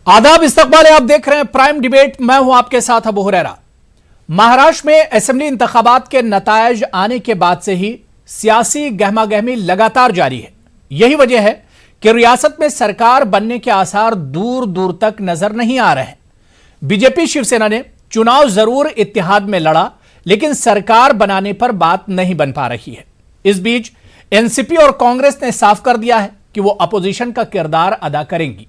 आदाब, इस्तकबाल है। आप देख रहे हैं प्राइम डिबेट। मैं हूं आपके साथ अबू हुरैरा। महाराष्ट्र में असेंबली इंतखाबात के नतायज आने के बाद से ही सियासी गहमागहमी लगातार जारी है। यही वजह है कि रियासत में सरकार बनने के आसार दूर दूर तक नजर नहीं आ रहे हैं। बीजेपी शिवसेना ने चुनाव जरूर इत्तेहाद में लड़ा, लेकिन सरकार बनाने पर बात नहीं बन पा रही है। इस बीच एनसीपी और कांग्रेस ने साफ कर दिया है कि वो अपोजिशन का किरदार अदा करेंगी।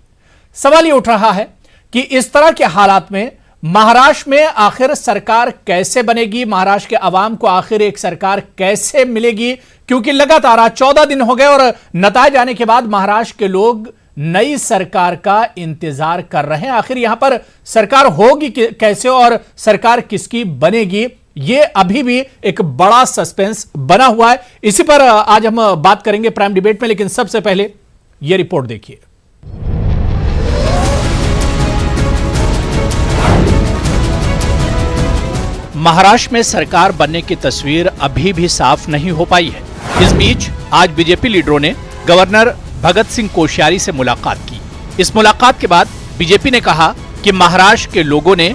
सवाल ये उठ रहा है कि इस तरह के हालात में महाराष्ट्र में आखिर सरकार कैसे बनेगी, महाराष्ट्र के अवाम को आखिर एक सरकार कैसे मिलेगी, क्योंकि लगातार आज 14 दिन हो गए और नतायज आने के बाद महाराष्ट्र के लोग नई सरकार का इंतजार कर रहे हैं। आखिर यहां पर सरकार होगी कैसे और सरकार किसकी बनेगी, ये अभी भी एक बड़ा सस्पेंस बना हुआ है। इसी पर आज हम बात करेंगे प्राइम डिबेट में, लेकिन सबसे पहले यह रिपोर्ट देखिए। महाराष्ट्र में सरकार बनने की तस्वीर अभी भी साफ नहीं हो पाई है। इस बीच आज बीजेपी लीडरों ने गवर्नर भगत सिंह कोश्यारी से मुलाकात की। इस मुलाकात के बाद बीजेपी ने कहा कि महाराष्ट्र के लोगों ने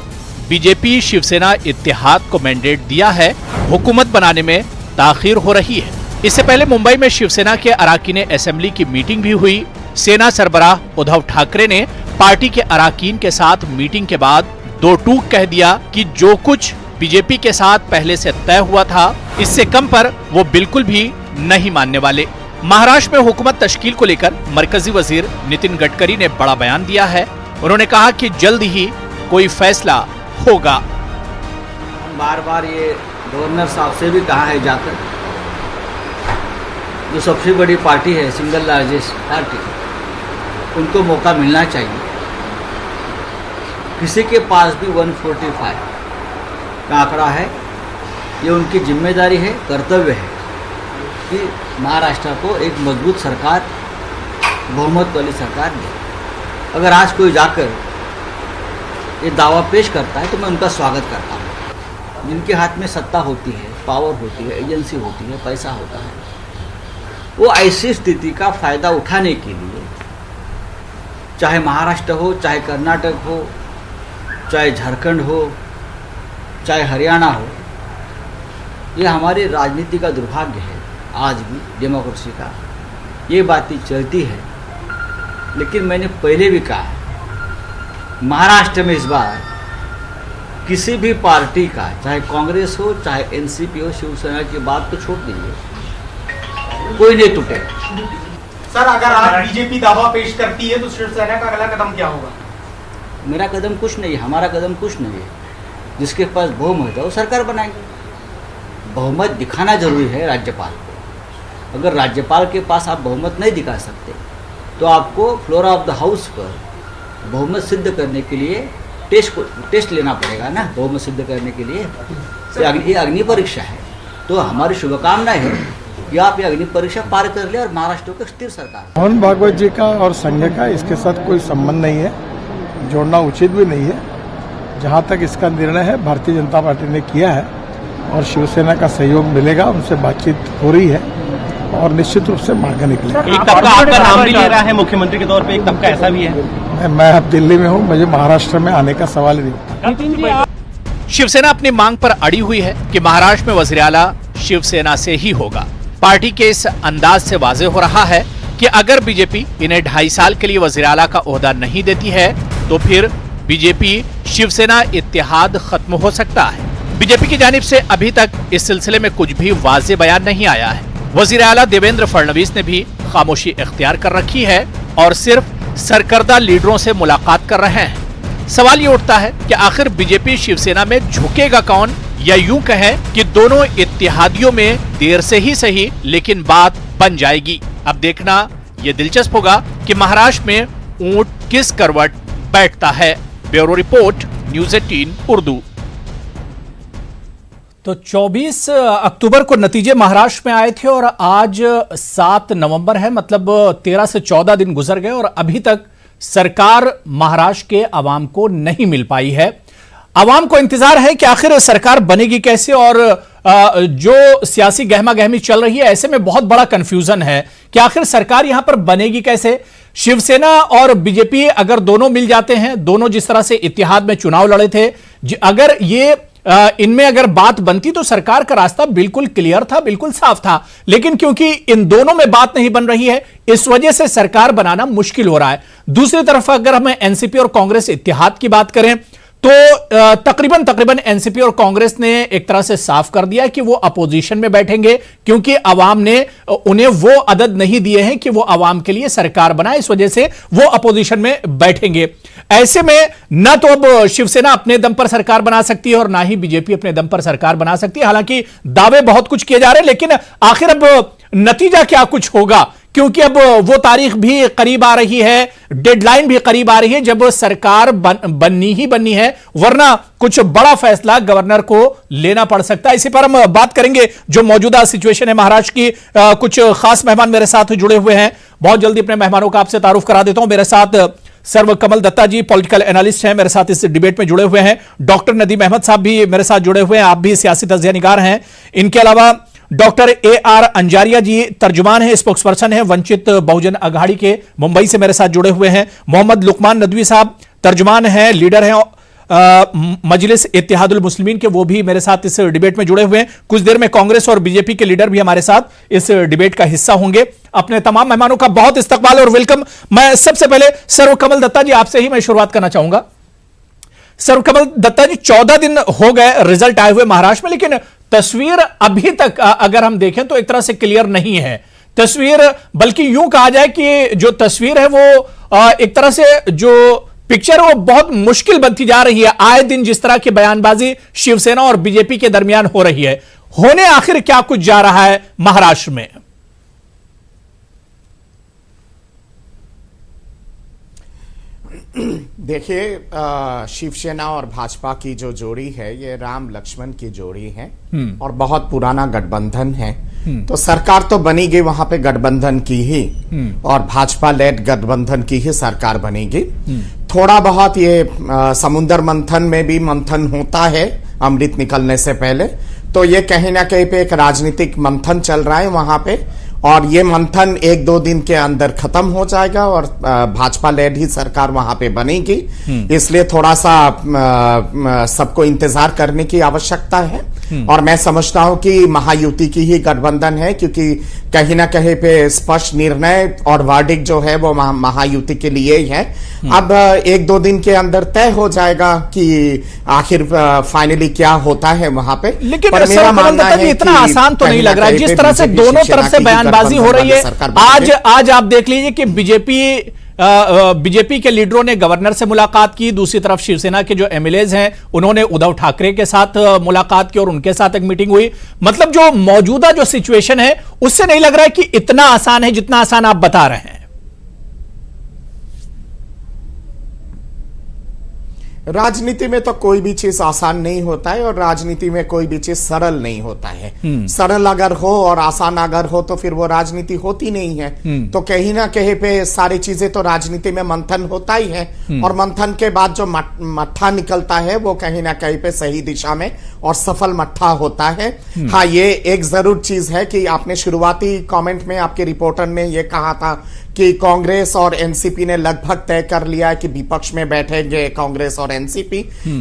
बीजेपी शिवसेना इत्तेहाद को मैंडेट दिया है, हुकूमत बनाने में ताखीर हो रही है। इससे पहले मुंबई में शिवसेना के अराकीन असेंबली की मीटिंग भी हुई। सेना सरबराह उद्धव ठाकरे ने पार्टी के अराकीन के साथ मीटिंग के बाद दो टूक कह दिया कि जो कुछ बीजेपी के साथ पहले से तय हुआ था, इससे कम पर वो बिल्कुल भी नहीं मानने वाले। महाराष्ट्र में हुकूमत तश्कील को लेकर मरकजी वजीर नितिन गडकरी ने बड़ा बयान दिया है। उन्होंने कहा कि जल्द ही कोई फैसला होगा। बार बार ये गवर्नर साहब से भी कहा है जाकर, जो सबसे बड़ी पार्टी है, सिंगल लार्जेस्ट पार्टी, उनको मौका मिलना चाहिए। किसी के पास भी 145 का आंकड़ा है, ये उनकी जिम्मेदारी है, कर्तव्य है कि महाराष्ट्र को एक मजबूत सरकार, बहुमत वाली सरकार दे। अगर आज कोई जाकर ये दावा पेश करता है तो मैं उनका स्वागत करता हूँ। जिनके हाथ में सत्ता होती है, पावर होती है, एजेंसी होती है, पैसा होता है, वो ऐसी स्थिति का फायदा उठाने के लिए, चाहे महाराष्ट्र हो, चाहे कर्नाटक हो, चाहे झारखंड हो, चाहे हरियाणा हो, ये हमारी राजनीति का दुर्भाग्य है। आज भी डेमोक्रेसी का ये बातें चलती है, लेकिन मैंने पहले भी कहा, महाराष्ट्र में इस बार किसी भी पार्टी का, चाहे कांग्रेस हो, चाहे एनसीपी हो, शिवसेना की बात तो छोड़ दीजिए, कोई नहीं टूटेगा। सर, अगर आज बीजेपी दावा पेश करती है तो शिवसेना का अगला कदम क्या होगा? मेरा कदम कुछ नहीं है, हमारा कदम कुछ नहीं है। जिसके पास बहुमत है वो सरकार बनाएंगे। बहुमत दिखाना जरूरी है राज्यपाल को। अगर राज्यपाल के पास आप बहुमत नहीं दिखा सकते तो आपको फ्लोर ऑफ द हाउस पर बहुमत सिद्ध करने के लिए टेस्ट लेना पड़ेगा ना। बहुमत सिद्ध करने के लिए ये अग्नि परीक्षा है। तो हमारी शुभकामनाएं है कि आप ये अग्नि परीक्षा पार कर ले और महाराष्ट्र को स्थिर सरकार। मोहन भागवत जी का और संजय का इसके साथ कोई संबंध नहीं है, जोड़ना उचित भी नहीं है। जहां तक इसका निर्णय है भारतीय जनता पार्टी ने किया है और शिवसेना का सहयोग मिलेगा, उनसे बातचीत हो रही है और निश्चित रूप से मार्ग निकलेगा। एक तबका आपका नाम भी ले रहा है मुख्यमंत्री के तौर पे, एक तबका ऐसा भी है। मैं अब दिल्ली में हूं, मुझे महाराष्ट्र में आने का सवाल ही नहीं। शिवसेना अपनी मांग पर अड़ी हुई है कि महाराष्ट्र में वज़ीर आला शिवसेना से ही होगा। पार्टी के इस अंदाज से वाज़ेह हो रहा है कि अगर बीजेपी इन्हें 2.5 साल के लिए वज़ीर आला का ओहदा नहीं देती है तो फिर बीजेपी शिवसेना इत्तेहाद खत्म हो सकता है। बीजेपी की जानिब से अभी तक इस सिलसिले में कुछ भी वाज़ेह बयान नहीं आया है। वज़ीर आला देवेंद्र फडणवीस ने भी खामोशी इख्तियार कर रखी है और सिर्फ सरकर्दा लीडरों से मुलाकात कर रहे हैं। सवाल ये उठता है कि आखिर बीजेपी शिवसेना में झुकेगा कौन, या यूं कहें कि दोनों इत्तेहादियों में देर से ही सही लेकिन बात बन जाएगी। अब देखना यह दिलचस्प होगा कि महाराष्ट्र में ऊंट किस करवट बैठता है। Bureau report, news 18 Urdu. तो 24 अक्टूबर को नतीजे महाराष्ट्र में आए थे और आज 7 नवंबर है, मतलब 13 से 14 दिन गुजर गए और अभी तक सरकार महाराष्ट्र के अवाम को नहीं मिल पाई है। अवाम को इंतजार है कि आखिर सरकार बनेगी कैसे और जो सियासी गहमा गहमी चल रही है, ऐसे में बहुत बड़ा कंफ्यूजन है कि आखिर सरकार यहां पर बनेगी कैसे। शिवसेना और बीजेपी अगर दोनों मिल जाते हैं, दोनों जिस तरह से इत्तेहाद में चुनाव लड़े थे, अगर ये इनमें अगर बात बनती तो सरकार का रास्ता बिल्कुल क्लियर था, बिल्कुल साफ था। लेकिन क्योंकि इन दोनों में बात नहीं बन रही है, इस वजह से सरकार बनाना मुश्किल हो रहा है। दूसरी तरफ अगर हम एनसीपी और कांग्रेस इत्तेहाद की बात करें तो तकरीबन एनसीपी और कांग्रेस ने एक तरह से साफ कर दिया कि वो अपोजिशन में बैठेंगे, क्योंकि अवाम ने उन्हें वो अदद नहीं दिए हैं कि वो अवाम के लिए सरकार बनाए, इस वजह से वो अपोजिशन में बैठेंगे। ऐसे में न तो अब शिवसेना अपने दम पर सरकार बना सकती है और ना ही बीजेपी अपने दम पर सरकार बना सकती है। हालांकि दावे बहुत कुछ किए जा रहे हैं, लेकिन आखिर अब नतीजा क्या कुछ होगा, क्योंकि अब वो तारीख भी करीब आ रही है, डेडलाइन भी करीब आ रही है जब सरकार बननी ही बननी है, वरना कुछ बड़ा फैसला गवर्नर को लेना पड़ सकता है। इसी पर हम बात करेंगे जो मौजूदा सिचुएशन है महाराष्ट्र की। कुछ खास मेहमान मेरे साथ जुड़े हुए हैं, बहुत जल्दी अपने मेहमानों का आपसे तारुफ करा देता हूं। मेरे साथ सर्वकमल दत्ता जी पॉलिटिकल एनालिस्ट हैं, मेरे साथ इस डिबेट में जुड़े हुए हैं। डॉक्टर नदीम अहमद साहब भी मेरे साथ जुड़े हुए हैं, आप भी सियासी तज्ज़िया निगार हैं। इनके अलावा डॉक्टर AR अंजारिया जी तर्जुमान है, स्पोक्सपर्सन है वंचित बहुजन अघाड़ी के, मुंबई से मेरे साथ जुड़े हुए हैं। मोहम्मद लुकमान नदवी साहब तर्जुमान है, लीडर हैं मजलिस इत्तेहादुल मुस्लिमीन के, वो भी मेरे साथ इस डिबेट में जुड़े हुए हैं। कुछ देर में कांग्रेस और बीजेपी के लीडर भी हमारे साथ इस डिबेट का हिस्सा होंगे। अपने तमाम मेहमानों का बहुत इस्तकबाल और वेलकम। मैं सबसे पहले सर्वकमल दत्ता जी आपसे ही मैं शुरुआत करना चाहूंगा। सर्वकमल दत्ता जी, 14 दिन हो गए रिजल्ट आए हुए महाराष्ट्र में, लेकिन तस्वीर अभी तक अगर हम देखें तो एक तरह से क्लियर नहीं है तस्वीर, बल्कि यूं कहा जाए कि जो तस्वीर है वो एक तरह से जो पिक्चर वो बहुत मुश्किल बनती जा रही है। आए दिन जिस तरह की बयानबाजी शिवसेना और बीजेपी के दरमियान हो रही है, होने आखिर क्या कुछ जा रहा है महाराष्ट्र में? देखिए, शिवसेना और भाजपा की जो जोड़ी है ये राम लक्ष्मण की जोड़ी है और बहुत पुराना गठबंधन है। तो सरकार तो बनेगी वहां पे गठबंधन की ही, और भाजपा लेड गठबंधन की ही सरकार बनेगी। थोड़ा बहुत ये समुद्र मंथन में भी मंथन होता है अमृत निकलने से पहले, तो ये कहीं ना कहीं पे एक राजनीतिक मंथन चल रहा है वहां पे, और ये मंथन 1-2 दिन के अंदर खत्म हो जाएगा और भाजपा लेड ही सरकार वहां पे बनेगी। इसलिए थोड़ा सा सबको इंतजार करने की आवश्यकता है, और मैं समझता हूं कि महायुति की ही गठबंधन है, क्योंकि कहीं ना कहीं पे स्पष्ट निर्णय और वर्डिक्ट जो है वो महायुति के लिए ही है। अब 1-2 दिन के अंदर तय हो जाएगा कि आखिर फाइनली क्या होता है वहां पे। लेकिन मेरा मानना है इतना आसान तो नहीं लग रहा है जिस तरह से दोनों तरफ से बयानबाजी हो रही है। आज आप देख लीजिए कि बीजेपी के लीडरों ने गवर्नर से मुलाकात की, दूसरी तरफ शिवसेना के जो एमएलएज हैं उन्होंने उद्धव ठाकरे के साथ मुलाकात की और उनके साथ एक मीटिंग हुई। मतलब जो मौजूदा जो सिचुएशन है उससे नहीं लग रहा है कि इतना आसान है जितना आसान आप बता रहे हैं। राजनीति में तो कोई भी चीज आसान नहीं होता है, और राजनीति में कोई भी चीज सरल नहीं होता है। सरल अगर हो और आसान अगर हो तो फिर वो राजनीति होती नहीं है। तो कहीं ना कहीं पे सारी चीजें तो राजनीति में मंथन होता ही है, और मंथन के बाद जो मट्ठा निकलता है वो कहीं ना कहीं पे सही दिशा में और सफल मट्ठा होता है। हाँ, ये एक जरूर चीज है कि आपने शुरुआती कमेंट में आपके रिपोर्टर ने ये कहा था कि कांग्रेस और एनसीपी ने लगभग तय कर लिया है कि विपक्ष में बैठेंगे कांग्रेस और एनसीपी।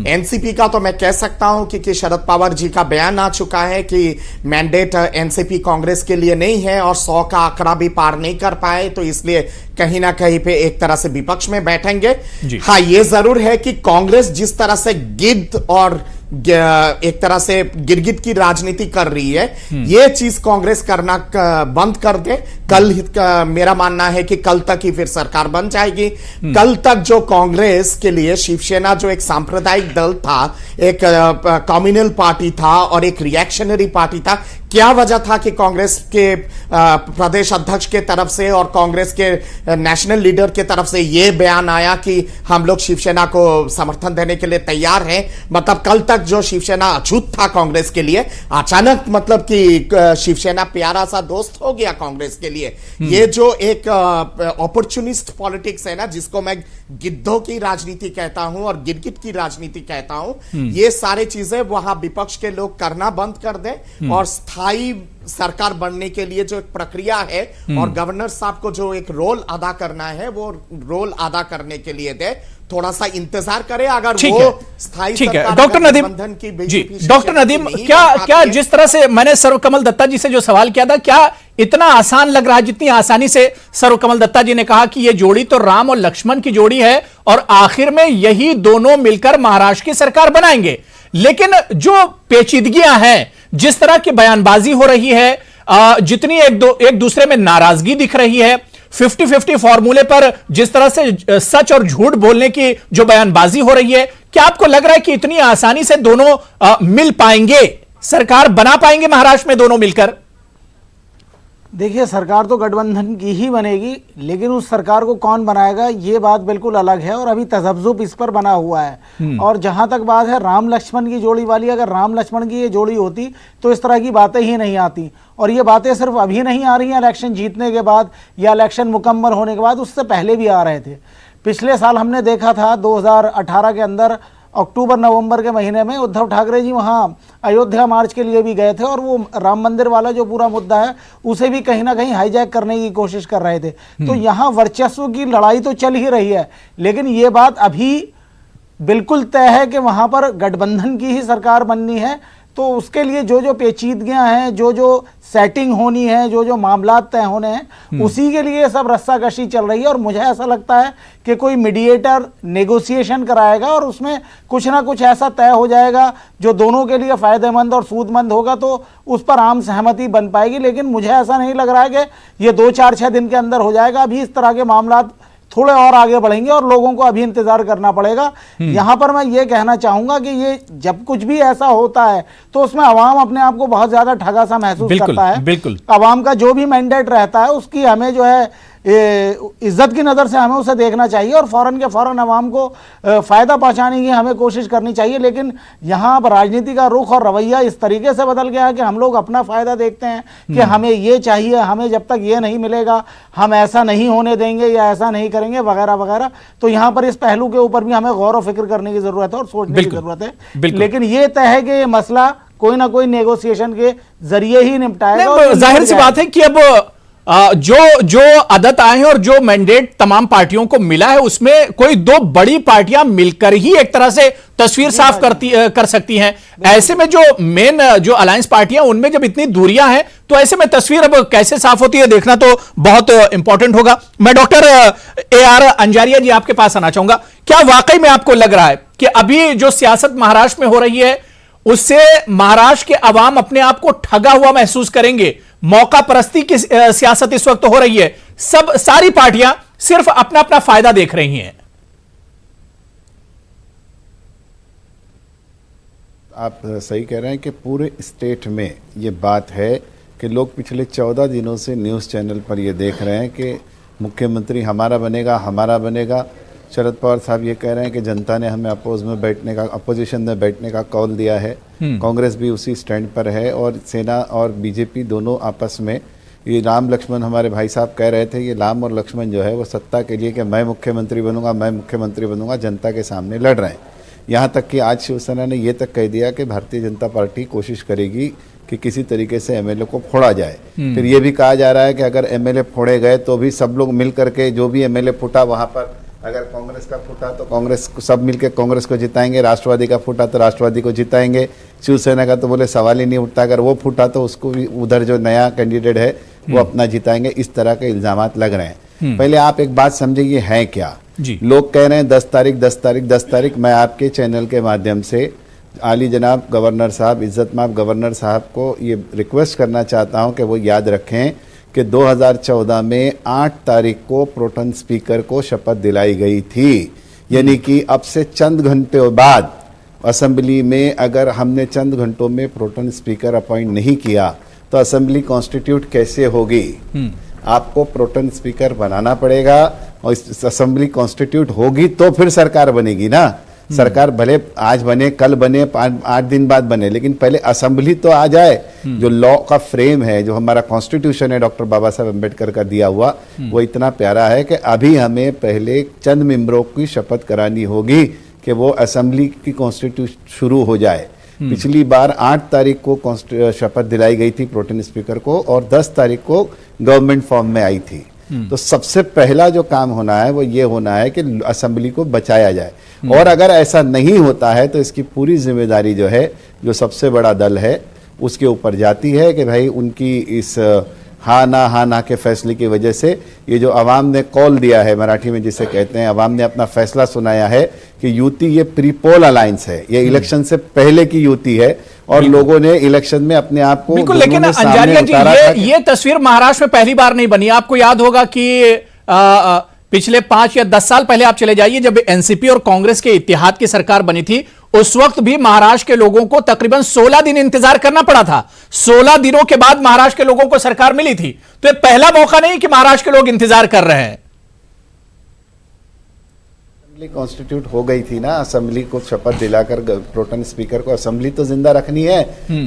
एनसीपी का तो मैं कह सकता हूं कि शरद पवार जी का बयान आ चुका है कि मैंडेट एनसीपी कांग्रेस के लिए नहीं है और 100 का आंकड़ा भी पार नहीं कर पाए, तो इसलिए कहीं ना कहीं पे एक तरह से विपक्ष में बैठेंगे। हाँ, ये जरूर है कि कांग्रेस जिस तरह से गिद्ध और एक तरह से गिरगिट की राजनीति कर रही है, ये चीज कांग्रेस करना बंद कर दे। कल मेरा मानना है कि कल तक ही फिर सरकार बन जाएगी। कल तक जो कांग्रेस के लिए शिवसेना जो एक सांप्रदायिक दल था, एक कम्युनल पार्टी था और एक रिएक्शनरी पार्टी था, क्या वजह था कि कांग्रेस के प्रदेश अध्यक्ष के तरफ से और कांग्रेस के नेशनल लीडर के तरफ से यह बयान आया कि हम लोग शिवसेना को समर्थन देने के लिए तैयार हैं? मतलब कल तक जो शिवसेना अछूत था कांग्रेस के लिए, अचानक मतलब कि शिवसेना प्यारा सा दोस्त हो गया कांग्रेस के लिए। ये जो एक अपॉर्चुनिस्ट पॉलिटिक्स है ना, जिसको मैं गिद्धों की राजनीति कहता हूं और गिरगिट की राजनीति कहता हूं, ये सारी चीजें वहां विपक्ष के लोग करना बंद कर दें और स्थायी सरकार बनने के लिए जो एक प्रक्रिया है और गवर्नर साहब को जो एक रोल अदा करना है, वो रोल अदा करने के लिए दे, थोड़ा सा इंतजार करें। अगर वो स्थायी सरकार, डॉक्टर नदीम जी, डॉक्टर नदीम, क्या जिस तरह से मैंने सर्वकमल दत्ता जी से जो सवाल किया था, क्या इतना आसान लग रहा है जितनी आसानी से सर्वकमल दत्ता जी ने कहा कि यह जोड़ी तो राम और लक्ष्मण की जोड़ी है और आखिर में यही दोनों मिलकर महाराष्ट्र की सरकार बनाएंगे? लेकिन जो पेचीदगियां हैं, जिस तरह की बयानबाजी हो रही है, जितनी एक दूसरे में नाराजगी दिख रही है, 50-50 फॉर्मूले पर जिस तरह से सच और झूठ बोलने की जो बयानबाजी हो रही है, क्या आपको लग रहा है कि इतनी आसानी से दोनों मिल पाएंगे, सरकार बना पाएंगे महाराष्ट्र में दोनों मिलकर? देखिए, सरकार तो गठबंधन की ही बनेगी, लेकिन उस सरकार को कौन बनाएगा ये बात बिल्कुल अलग है और अभी तजब्जुब इस पर बना हुआ है। और जहां तक बात है राम लक्ष्मण की जोड़ी वाली, अगर राम लक्ष्मण की ये जोड़ी होती तो इस तरह की बातें ही नहीं आती। और ये बातें सिर्फ अभी नहीं आ रही हैं इलेक्शन जीतने के बाद या इलेक्शन मुकम्मल होने के बाद, उससे पहले भी आ रहे थे। पिछले साल हमने देखा था 2018 के अंदर अक्टूबर नवंबर के महीने में उद्धव ठाकरे जी वहाँ अयोध्या मार्च के लिए भी गए थे और वो राम मंदिर वाला जो पूरा मुद्दा है उसे भी कहीं ना कहीं हाईजैक करने की कोशिश कर रहे थे। तो यहाँ वर्चस्व की लड़ाई तो चल ही रही है, लेकिन ये बात अभी बिल्कुल तय है कि वहाँ पर गठबंधन की ही सरकार बननी है। तो उसके लिए जो जो पेचीदगियां हैं, जो जो सेटिंग होनी है, जो जो मामला तय होने हैं, उसी के लिए सब रस्साकशी चल रही है। और मुझे ऐसा लगता है कि कोई मीडिएटर नेगोशिएशन कराएगा और उसमें कुछ ना कुछ ऐसा तय हो जाएगा जो दोनों के लिए फायदेमंद और सूदमंद होगा, तो उस पर आम सहमति बन पाएगी। लेकिन मुझे ऐसा नहीं लग रहा है कि ये 2-4-6 दिन के अंदर हो जाएगा। अभी इस तरह के मामला थोड़े और आगे बढ़ेंगे और लोगों को अभी इंतजार करना पड़ेगा। यहां पर मैं ये कहना चाहूंगा कि ये जब कुछ भी ऐसा होता है तो उसमें अवाम अपने आप को बहुत ज्यादा ठगा सा महसूस करता है। बिल्कुल। अवाम का जो भी मैंडेट रहता है उसकी हमें जो है इज्जत की नज़र से हमें उसे देखना चाहिए और फौरन के फौरन अवाम को फ़ायदा पहुंचाने की हमें कोशिश करनी चाहिए। लेकिन यहाँ पर राजनीति का रुख और रवैया इस तरीके से बदल गया है कि हम लोग अपना फ़ायदा देखते हैं कि हमें ये चाहिए, हमें जब तक ये नहीं मिलेगा हम ऐसा नहीं होने देंगे या ऐसा नहीं करेंगे वगैरह वगैरह। तो यहाँ पर इस पहलू के ऊपर भी हमें गौर व फिक्र करने की ज़रूरत है और सोचने की ज़रूरत है। लेकिन ये तय है कि ये मसला कोई ना कोई नेगोशिएशन के जरिए ही निपटाएगा। जाहिर सी बात है कि अब जो आदत आए हैं और जो मैंडेट तमाम पार्टियों को मिला है, उसमें कोई दो बड़ी पार्टियां मिलकर ही एक तरह से तस्वीर साफ कर सकती हैं। ऐसे में जो मेन जो अलायंस पार्टियां, उनमें जब इतनी दूरियां हैं, तो ऐसे में तस्वीर अब कैसे साफ होती है देखना तो बहुत इंपॉर्टेंट होगा। मैं डॉक्टर AR अंजारिया जी आपके पास आना चाहूंगा। क्या वाकई में आपको लग रहा है कि अभी जो सियासत महाराष्ट्र में हो रही है उससे महाराष्ट्र के अवाम अपने आप को ठगा हुआ महसूस करेंगे? मौका परस्ती की सियासत इस वक्त हो रही है, सारी पार्टियां सिर्फ अपना अपना फायदा देख रही हैं। आप सही कह रहे हैं कि पूरे स्टेट में ये बात है कि लोग पिछले 14 दिनों से न्यूज़ चैनल पर ये देख रहे हैं कि मुख्यमंत्री हमारा बनेगा। शरद पवार साहब ये कह रहे हैं कि जनता ने हमें अपोजिशन में बैठने का कॉल दिया है। कांग्रेस भी उसी स्टैंड पर है और सेना और बीजेपी दोनों आपस में, ये राम लक्ष्मण हमारे भाई साहब कह रहे थे, ये राम और लक्ष्मण जो है वो सत्ता के लिए कि मैं मुख्यमंत्री बनूंगा जनता के सामने लड़ रहे हैं। यहाँ तक कि आज शिवसेना ने ये तक कह दिया कि भारतीय जनता पार्टी कोशिश करेगी कि किसी तरीके से MLA को फोड़ा जाए। फिर ये भी कहा जा रहा है कि अगर MLA फोड़े गए तो भी सब लोग मिल करके, जो भी MLA फूटा वहाँ पर, अगर कांग्रेस का फूटा तो कांग्रेस को सब मिलके कांग्रेस को जिताएंगे, राष्ट्रवादी का फूटा तो राष्ट्रवादी को जिताएंगे, शिवसेना का तो बोले सवाल ही नहीं उठता, अगर वो फूटा तो उसको भी उधर जो नया कैंडिडेट है वो अपना जिताएंगे। इस तरह के इल्जामात लग रहे हैं। पहले आप एक बात समझे, ये है क्या? लोग कह रहे हैं 10 तारीख। मैं आपके चैनल के माध्यम से आली जनाब गवर्नर साहब, इज्जतमाब गवर्नर साहब को ये रिक्वेस्ट करना चाहता हूँ कि वो याद रखें कि 2014 में 8 तारीख को प्रोटेम स्पीकर को शपथ दिलाई गई थी। यानी कि अब से चंद घंटे बाद असेंबली में अगर हमने चंद घंटों में प्रोटेम स्पीकर अपॉइंट नहीं किया तो तो असेंबली कॉन्स्टिट्यूट कैसे होगी? आपको प्रोटेम स्पीकर बनाना पड़ेगा और इस असेंबली कॉन्स्टिट्यूट होगी तो फिर सरकार बनेगी ना। सरकार भले आज बने, कल बने, 8 दिन बाद बने, लेकिन पहले असेंबली तो आ जाए। जो लॉ का फ्रेम है, जो हमारा कॉन्स्टिट्यूशन है डॉक्टर बाबा साहब अम्बेडकर का दिया हुआ, वो इतना प्यारा है कि अभी हमें पहले चंद मेंबरों की शपथ करानी होगी कि वो असेंबली की कॉन्स्टिट्यूशन शुरू हो जाए। पिछली बार 8 तारीख को शपथ दिलाई गई थी प्रोटेम स्पीकर को और 10 तारीख को गवर्नमेंट फॉर्म में आई थी। तो सबसे पहला जो काम होना है वो ये होना है कि असेंबली को बचाया जाए, और अगर ऐसा नहीं होता है तो इसकी पूरी जिम्मेदारी जो है, जो सबसे बड़ा दल है उसके ऊपर जाती है कि भाई उनकी इस हाँ ना के फैसले की वजह से ये जो अवाम ने कॉल दिया है, मराठी में जिसे कहते हैं, अवाम ने अपना फैसला सुनाया है कि युति ये प्री पोल अलायंस है, ये इलेक्शन से पहले की युति है और लोगों ने इलेक्शन में अपने आप को बिल्कुल। लेकिन अंजारिया जी, ये तस्वीर महाराष्ट्र में पहली बार नहीं बनी। आपको याद होगा कि पिछले 5 या 10 साल पहले आप चले जाइए, जब एनसीपी और कांग्रेस के इत्तेहाद की सरकार बनी थी, उस वक्त भी महाराष्ट्र के लोगों को तकरीबन 16 दिन इंतजार करना पड़ा था। 16 दिनों के बाद महाराष्ट्र के लोगों को सरकार मिली थी। तो ये पहला मौका नहीं कि महाराष्ट्र के लोग इंतजार कर रहे हैं। असेंबली कॉन्स्टिट्यूट हो गई थी ना, असेंबली को शपथ दिलाकर प्रोटेम स्पीकर को असेंबली तो जिंदा रखनी है।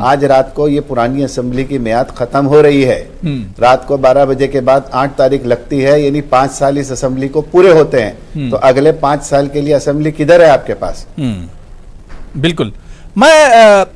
आज रात को ये पुरानी असेंबली की मियाद खत्म हो रही है। रात को 12 बजे के बाद 8 तारीख लगती है, यानी 5 साल इस असेंबली को पूरे होते हैं। तो अगले 5 साल के लिए असेंबली किधर है आपके पास? बिल्कुल। मैं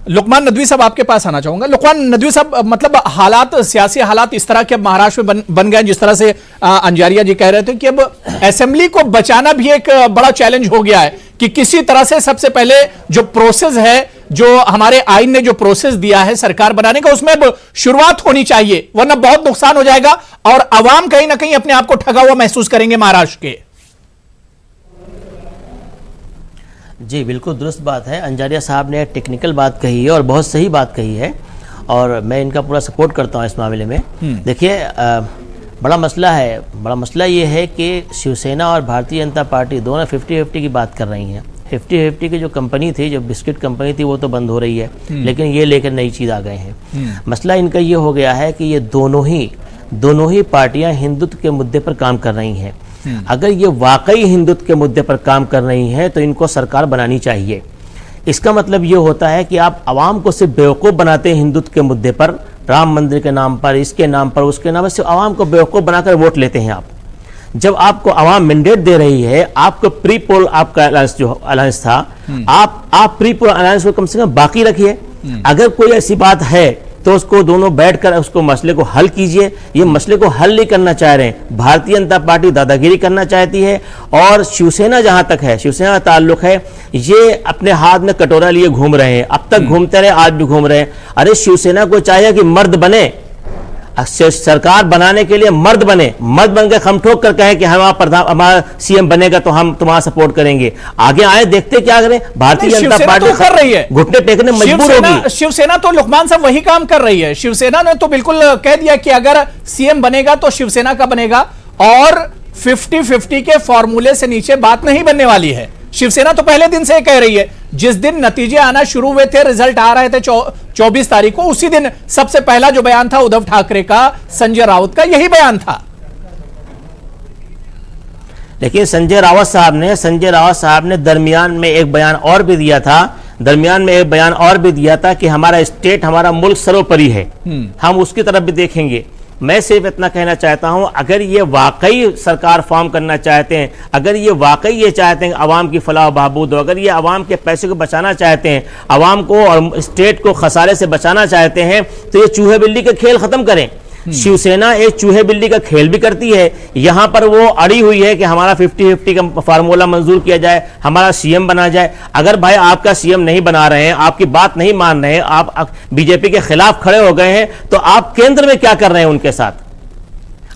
लुकमान नदवी साहब आपके पास आना चाहूंगा। लुकमान नदवी साहब, मतलब हालात, सियासी हालात इस तरह के अब महाराष्ट्र में बन गए, जिस तरह से अंजारिया जी कह रहे थे कि अब असेंबली को बचाना भी एक बड़ा चैलेंज हो गया है कि किसी तरह से सबसे पहले जो प्रोसेस है, जो हमारे आइन ने जो प्रोसेस दिया है सरकार बनाने का, उसमें अब शुरुआत होनी चाहिए, वरना बहुत नुकसान हो जाएगा और अवाम कहीं ना कहीं अपने आप को ठगा हुआ महसूस करेंगे महाराष्ट्र के। जी बिल्कुल दुरुस्त बात है। अंजारिया साहब ने टेक्निकल बात कही है और बहुत सही बात कही है, और मैं इनका पूरा सपोर्ट करता हूं इस मामले में। देखिए, बड़ा मसला है। बड़ा मसला ये है कि शिवसेना और भारतीय जनता पार्टी दोनों 50-50 की बात कर रही हैं। 50-50 की जो कंपनी थी, जो बिस्किट कंपनी थी, वो तो बंद हो रही है, लेकिन ये लेकर नई चीज़ आ गए हैं। मसला इनका ये हो गया है कि ये दोनों ही पार्टियां हिंदुत्व के मुद्दे पर काम कर रही हैं। अगर ये वाकई हिंदुत्व के मुद्दे पर काम कर रही हैं तो इनको सरकार बनानी चाहिए। इसका मतलब ये होता है कि आप आवाम को सिर्फ बेवकूफ़ बनाते हैं हिंदुत्व के मुद्दे पर, राम मंदिर के नाम पर, इसके नाम पर, उसके नाम पर, सिर्फ आवाम को बेवकूफ़ बनाकर वोट लेते हैं आप। जब आपको आवाम मैंडेट दे रही है, आपको प्री पोल आपका अलायंस था, आप प्री पोल अलायंस को कम से कम बाकी रखिए। अगर कोई ऐसी बात है तो उसको दोनों बैठकर उसको मसले को हल कीजिए। ये मसले को हल नहीं करना चाह रहे हैं। भारतीय जनता पार्टी दादागिरी करना चाहती है, और शिवसेना जहां तक है, शिवसेना का ताल्लुक है, ये अपने हाथ में कटोरा लिए घूम रहे हैं। अब तक घूमते रहे, आज भी घूम रहे हैं। अरे शिवसेना को चाहिए कि मर्द बने, सरकार बनाने के लिए मर्द बन के खम ठोक कर कहें कि हमारा सीएम बनेगा तो हम तुम्हारा सपोर्ट करेंगे। आगे आए, देखते क्या करें। भारतीय जनता पार्टी तो कर रही है, घुटने टेकने मजबूर होगी। शिवसेना तो लुकमान साहब वही काम कर रही है। शिवसेना ने तो बिल्कुल कह दिया कि अगर सीएम बनेगा तो शिवसेना का बनेगा, और 50-50 के फॉर्मूले से नीचे बात नहीं बनने वाली है। शिवसेना तो पहले दिन से कह रही है। जिस दिन नतीजे आना शुरू हुए थे, रिजल्ट आ रहे थे 24 तारीख को, उसी दिन सबसे पहला जो बयान था उद्धव ठाकरे का, संजय राउत का, यही बयान था। लेकिन संजय रावत साहब ने दरमियान में एक बयान और भी दिया था कि हमारा स्टेट, हमारा मुल्क सर्वोपरि है, हम उसकी तरफ भी देखेंगे। मैं सिर्फ इतना कहना चाहता हूं, अगर ये वाकई सरकार फॉर्म करना चाहते हैं, अगर ये वाकई ये चाहते हैं आवाम की फलाह बहबूद हो, अगर ये आवाम के पैसे को बचाना चाहते हैं, आवाम को और स्टेट को खसारे से बचाना चाहते हैं, तो ये चूहे बिल्ली के खेल खत्म करें। शिवसेना एक चूहे बिल्ली का खेल भी करती है। यहां पर वो अड़ी हुई है कि हमारा 50-50 का फार्मूला मंजूर किया जाए, हमारा सीएम बना जाए। अगर भाई आपका सीएम नहीं बना रहे हैं, आपकी बात नहीं मान रहे हैं, आप बीजेपी के खिलाफ खड़े हो गए हैं, तो आप केंद्र में क्या कर रहे हैं उनके साथ?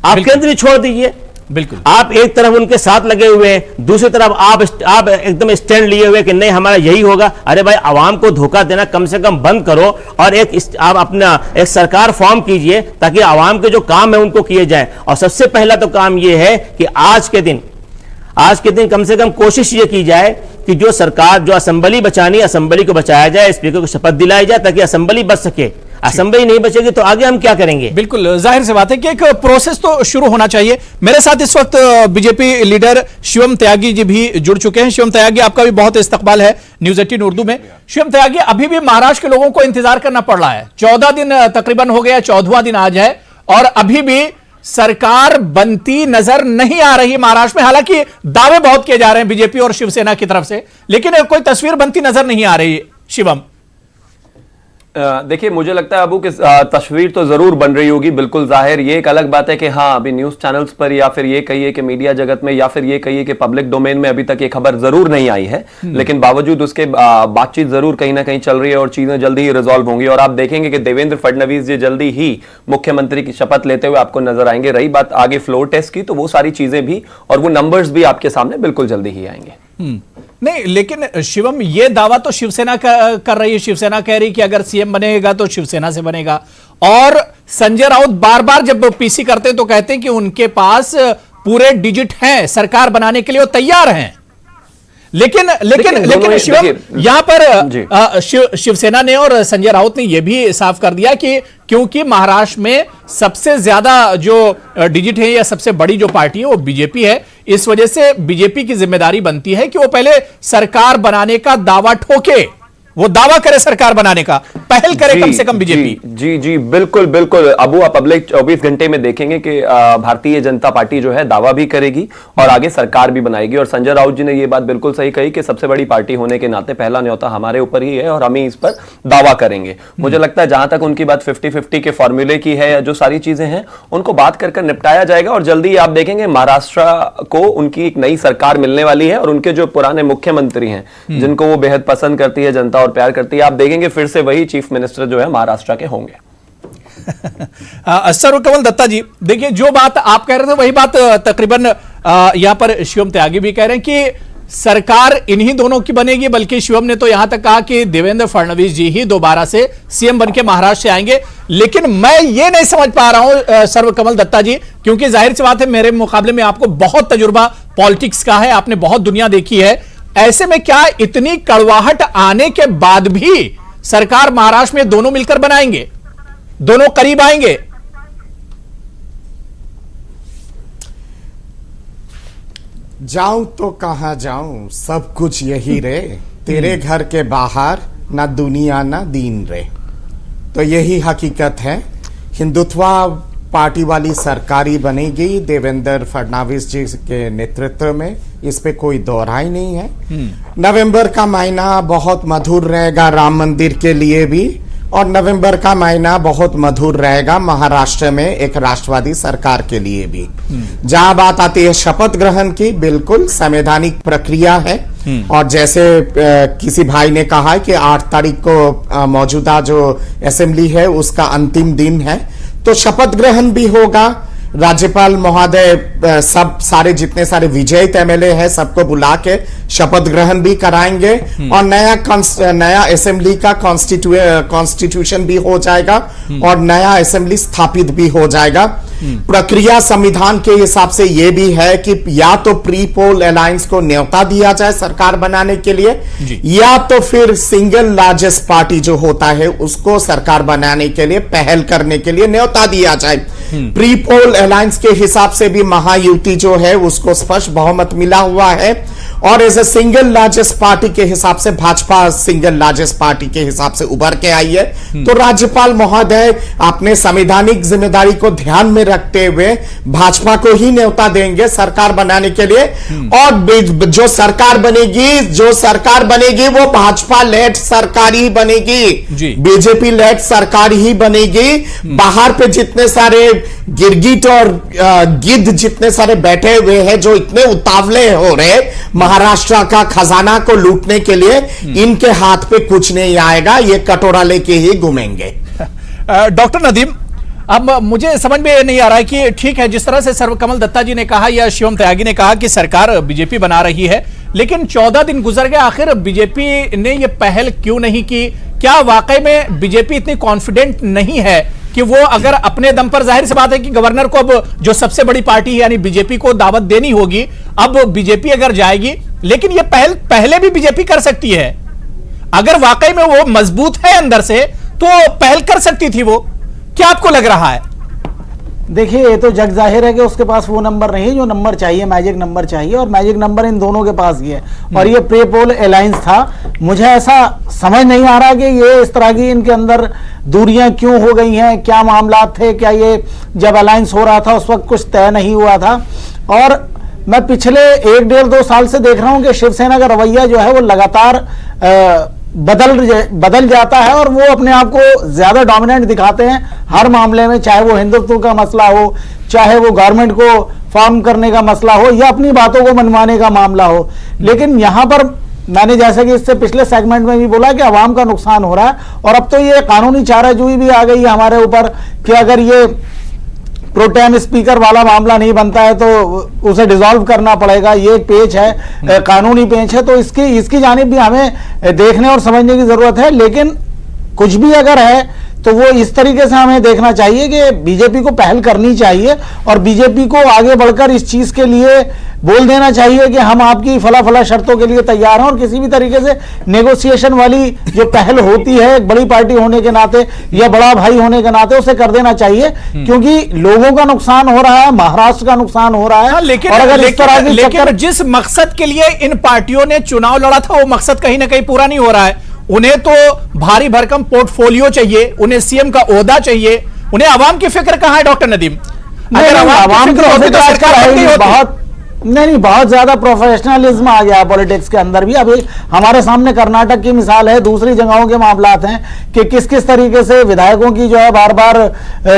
आप केंद्र भी छोड़ दीजिए। बिल्कुल, आप एक तरफ उनके साथ लगे हुए हैं, दूसरी तरफ आप एकदम स्टैंड लिए हुए कि नहीं हमारा यही होगा। अरे भाई, आवाम को धोखा देना कम से कम बंद करो, और आप अपना एक सरकार फॉर्म कीजिए ताकि आवाम के जो काम है उनको किए जाए। और सबसे पहला तो काम यह है कि आज के दिन कम से कम कोशिश ये की जाए कि जो सरकार, जो असेंबली बचानी, असेंबली को बचाया जाए, स्पीकर को शपथ दिलाई जाए ताकि असेंबली बच सके। असेंबली नहीं बचेगी तो आगे हम क्या करेंगे? बिल्कुल जाहिर सी बात है कि एक प्रोसेस तो शुरू होना चाहिए। मेरे साथ इस वक्त बीजेपी लीडर शिवम त्यागी जी भी जुड़ चुके हैं। शिवम त्यागी, आपका भी बहुत इस्तकबाल है न्यूज 18 उर्दू में। शिवम त्यागी, अभी भी महाराष्ट्र के लोगों को इंतजार करना पड़ रहा है। 14 दिन तकरीबन हो गया, 14वां दिन आज है और अभी भी सरकार बनती नजर नहीं आ रही महाराष्ट्र में। हालांकि दावे बहुत किए जा रहे हैं बीजेपी और शिवसेना की तरफ से, लेकिन कोई तस्वीर बनती नजर नहीं आ रही। शिवम, देखिए, मुझे लगता है अबू कि तस्वीर तो जरूर बन रही होगी, बिल्कुल जाहिर। ये एक अलग बात है कि हाँ, अभी न्यूज चैनल्स पर या फिर ये कहिए कि मीडिया जगत में या फिर ये कहिए कि पब्लिक डोमेन में अभी तक ये खबर जरूर नहीं आई है, लेकिन बावजूद उसके बातचीत जरूर कहीं ना कहीं चल रही है और चीजें जल्दी ही रिजॉल्व होंगी। और आप देखेंगे कि देवेंद्र फडणवीस जी जल्दी ही मुख्यमंत्री की शपथ लेते हुए आपको नजर आएंगे। रही बात आगे फ्लोर टेस्ट की, तो वो सारी चीजें भी और वो नंबर्स भी आपके सामने बिल्कुल जल्दी ही आएंगे। नहीं, लेकिन शिवम, ये दावा तो शिवसेना कर रही है। शिवसेना कह रही कि अगर सीएम बनेगा तो शिवसेना से बनेगा। और संजय राउत बार बार जब पीसी करते हैं तो कहते हैं कि उनके पास पूरे डिजिट हैं, सरकार बनाने के लिए वो तैयार हैं। लेकिन शिवम, यहां पर शिवसेना ने और संजय राउत ने यह भी साफ कर दिया कि क्योंकि महाराष्ट्र में सबसे ज्यादा जो डिजिट है या सबसे बड़ी जो पार्टी है वो बीजेपी है, इस वजह से बीजेपी की जिम्मेदारी बनती है कि वो पहले सरकार बनाने का दावा ठोके, वो दावा करे सरकार बनाने का, पहल करे कम से कम बीजेपी। जी जी, बिल्कुल बिल्कुल अबू, आप अगले 24 घंटे में देखेंगे कि भारतीय जनता पार्टी जो है दावा भी करेगी और आगे सरकार भी बनाएगी। और संजय राउत जी ने यह बात बिल्कुल सही कही कि सबसे बड़ी पार्टी होने के नाते पहला न्योता हमारे ऊपर ही है और हम ही इस पर दावा करेंगे। मुझे लगता है जहां तक उनकी बात 50-50 के फॉर्मूले की है, जो सारी चीजें हैं उनको बात कर निपटाया जाएगा और जल्दी आप देखेंगे महाराष्ट्र को उनकी एक नई सरकार मिलने वाली है। और उनके जो पुराने मुख्यमंत्री हैं जिनको वो बेहद पसंद करती है जनता और प्यार करती है, आप देखेंगे फिर से वही चीफ मिनिस्टर जो है महाराष्ट्र के होंगे। सर्वकमल दत्ता जी, देखिए, जो बात आप कह रहे थे वही बात तकरीबन यहां पर शिवम त्यागी भी कह रहे हैं कि सरकार इन्हीं दोनों की बनेगी। बल्कि शिवम ने तो यहां तक कहा कि देवेंद्र फडणवीस जी ही दोबारा से सीएम बनके महाराष्ट्र से आएंगे। लेकिन मैं ये नहीं समझ पा रहा हूं सर्वकमल दत्ता जी, क्योंकि जाहिर सी बात है मेरे मुकाबले में आपको बहुत तजुर्बा पॉलिटिक्स का है, आपने बहुत दुनिया देखी है। ऐसे में क्या इतनी कड़वाहट आने के बाद भी सरकार महाराष्ट्र में दोनों मिलकर बनाएंगे, दोनों करीब आएंगे? जाऊं तो कहां जाऊं, सब कुछ यही रे, तेरे घर के बाहर ना दुनिया ना दीन रे। तो यही हकीकत है। हिंदुत्व पार्टी वाली सरकारी बनेगी देवेंद्र फडणवीस जी के नेतृत्व में, इस पे कोई दोहराई नहीं है। नवंबर का महीना बहुत मधुर रहेगा राम मंदिर के लिए भी, और नवंबर का महीना बहुत मधुर रहेगा महाराष्ट्र में एक राष्ट्रवादी सरकार के लिए भी। जहां बात आती है शपथ ग्रहण की, बिल्कुल संवैधानिक प्रक्रिया है। और जैसे किसी भाई ने कहा है कि 8 तारीख को मौजूदा जो असेंबली है उसका अंतिम दिन है, तो शपथ ग्रहण भी होगा। राज्यपाल महोदय सब सारे जितने सारे विजयित एमएलए हैं सबको बुला के शपथ ग्रहण भी कराएंगे और नया असेंबली का कॉन्स्टिट्यूशन भी हो जाएगा और नया असेंबली स्थापित भी हो जाएगा। प्रक्रिया संविधान के हिसाब से यह भी है कि या तो प्री पोल अलायंस को न्योता दिया जाए सरकार बनाने के लिए, या तो फिर सिंगल लार्जेस्ट पार्टी जो होता है उसको सरकार बनाने के लिए पहल करने के लिए न्योता दिया जाए। प्री पोल अलायंस के हिसाब से भी महायुति जो है उसको स्पष्ट बहुमत मिला हुआ है, और as a single largest party के हिसाब से भाजपा सिंगल लार्जेस्ट पार्टी के हिसाब से उभर के आई है। तो राज्यपाल महोदय अपने संवैधानिक जिम्मेदारी को ध्यान में रखते हुए भाजपा को ही न्योता देंगे सरकार बनाने के लिए, और जो सरकार बनेगी वो भाजपा लेड सरकार ही बनेगी, बीजेपी लेड सरकार ही बनेगी। बाहर पे जितने सारे गिरगिट और गिद्ध जितने सारे बैठे हुए हैं जो इतने उतावले हो रहे महाराष्ट्र का खजाना को लूटने के लिए, इनके हाथ पे कुछ नहीं आएगा, ये कटोरा लेके ही घूमेंगे। डॉक्टर नदीम, अब मुझे समझ में नहीं आ रहा है कि ठीक है, जिस तरह से सर्वकमल दत्ता जी ने कहा या शिवम त्यागी ने कहा कि सरकार बीजेपी बना रही है, लेकिन 14 दिन गुजर गए, आखिर बीजेपी ने यह पहल क्यों नहीं की? क्या वाकई में बीजेपी इतनी कॉन्फिडेंट नहीं है कि वो अगर अपने दम पर, जाहिर सी बात है कि गवर्नर को अब जो सबसे बड़ी पार्टी है यानी बीजेपी को दावत देनी होगी, अब बीजेपी अगर जाएगी, लेकिन ये पहल पहले भी बीजेपी कर सकती है। अगर वाकई में वो मजबूत है अंदर से तो पहल कर सकती थी वो। क्या आपको लग रहा है? देखिए, ये तो जग जाहिर है कि उसके पास वो नंबर नहीं है जो नंबर चाहिए, मैजिक नंबर चाहिए, और मैजिक नंबर इन दोनों के पास ही है। और ये प्री पोल अलायंस था। मुझे ऐसा समझ नहीं आ रहा कि ये इस तरह की इनके अंदर दूरियां क्यों हो गई हैं, क्या मामला थे, क्या ये जब अलायंस हो रहा था उस वक्त कुछ तय नहीं हुआ था। और मैं पिछले 1-1.5-2 साल से देख रहा हूं कि शिवसेना का रवैया जो है वो लगातार बदल जाता है, और वो अपने आप को ज्यादा डोमिनेंट दिखाते हैं हर मामले में, चाहे वो हिंदुत्व का मसला हो, चाहे वो गवर्नमेंट को फॉर्म करने का मसला हो, या अपनी बातों को मनवाने का मामला हो। लेकिन यहां पर मैंने जैसे कि इससे पिछले सेगमेंट में भी बोला कि आवाम का नुकसान हो रहा है, और अब तो ये कानूनी चाराजोई भी आ गई है हमारे ऊपर कि अगर ये प्रोटेम स्पीकर वाला मामला नहीं बनता है तो उसे डिसॉल्व करना पड़ेगा। ये एक पेच है, कानूनी पेच है, तो इसकी जानिब भी हमें देखने और समझने की जरूरत है। लेकिन कुछ भी अगर है तो वो इस तरीके से हमें देखना चाहिए कि बीजेपी को पहल करनी चाहिए, और बीजेपी को आगे बढ़कर इस चीज के लिए बोल देना चाहिए कि हम आपकी फला फला शर्तों के लिए तैयार हैं, और किसी भी तरीके से नेगोशिएशन वाली जो पहल होती है एक बड़ी पार्टी होने के नाते या बड़ा भाई होने के नाते, उसे कर देना चाहिए। क्योंकि लोगों का नुकसान हो रहा है, महाराष्ट्र का नुकसान हो रहा है। लेकिन और अगर इस तरह की लेकिन जिस मकसद के लिए इन पार्टियों ने चुनाव लड़ा था वो मकसद कहीं ना कहीं पूरा नहीं हो रहा है। उन्हें तो भारी भरकम पोर्टफोलियो चाहिए, उन्हें सीएम का ओहदा चाहिए, उन्हें आवाम की फिक्र कहां है डॉक्टर नदीम? अगर आवाम की फिक्र तो सरकार बहुत नहीं, बहुत ज्यादा प्रोफेशनलिज्म आ गया है पॉलिटिक्स के अंदर भी। अभी हमारे सामने कर्नाटक की मिसाल है, दूसरी जगहों के मामलात हैं कि किस किस तरीके से विधायकों की जो है बार बार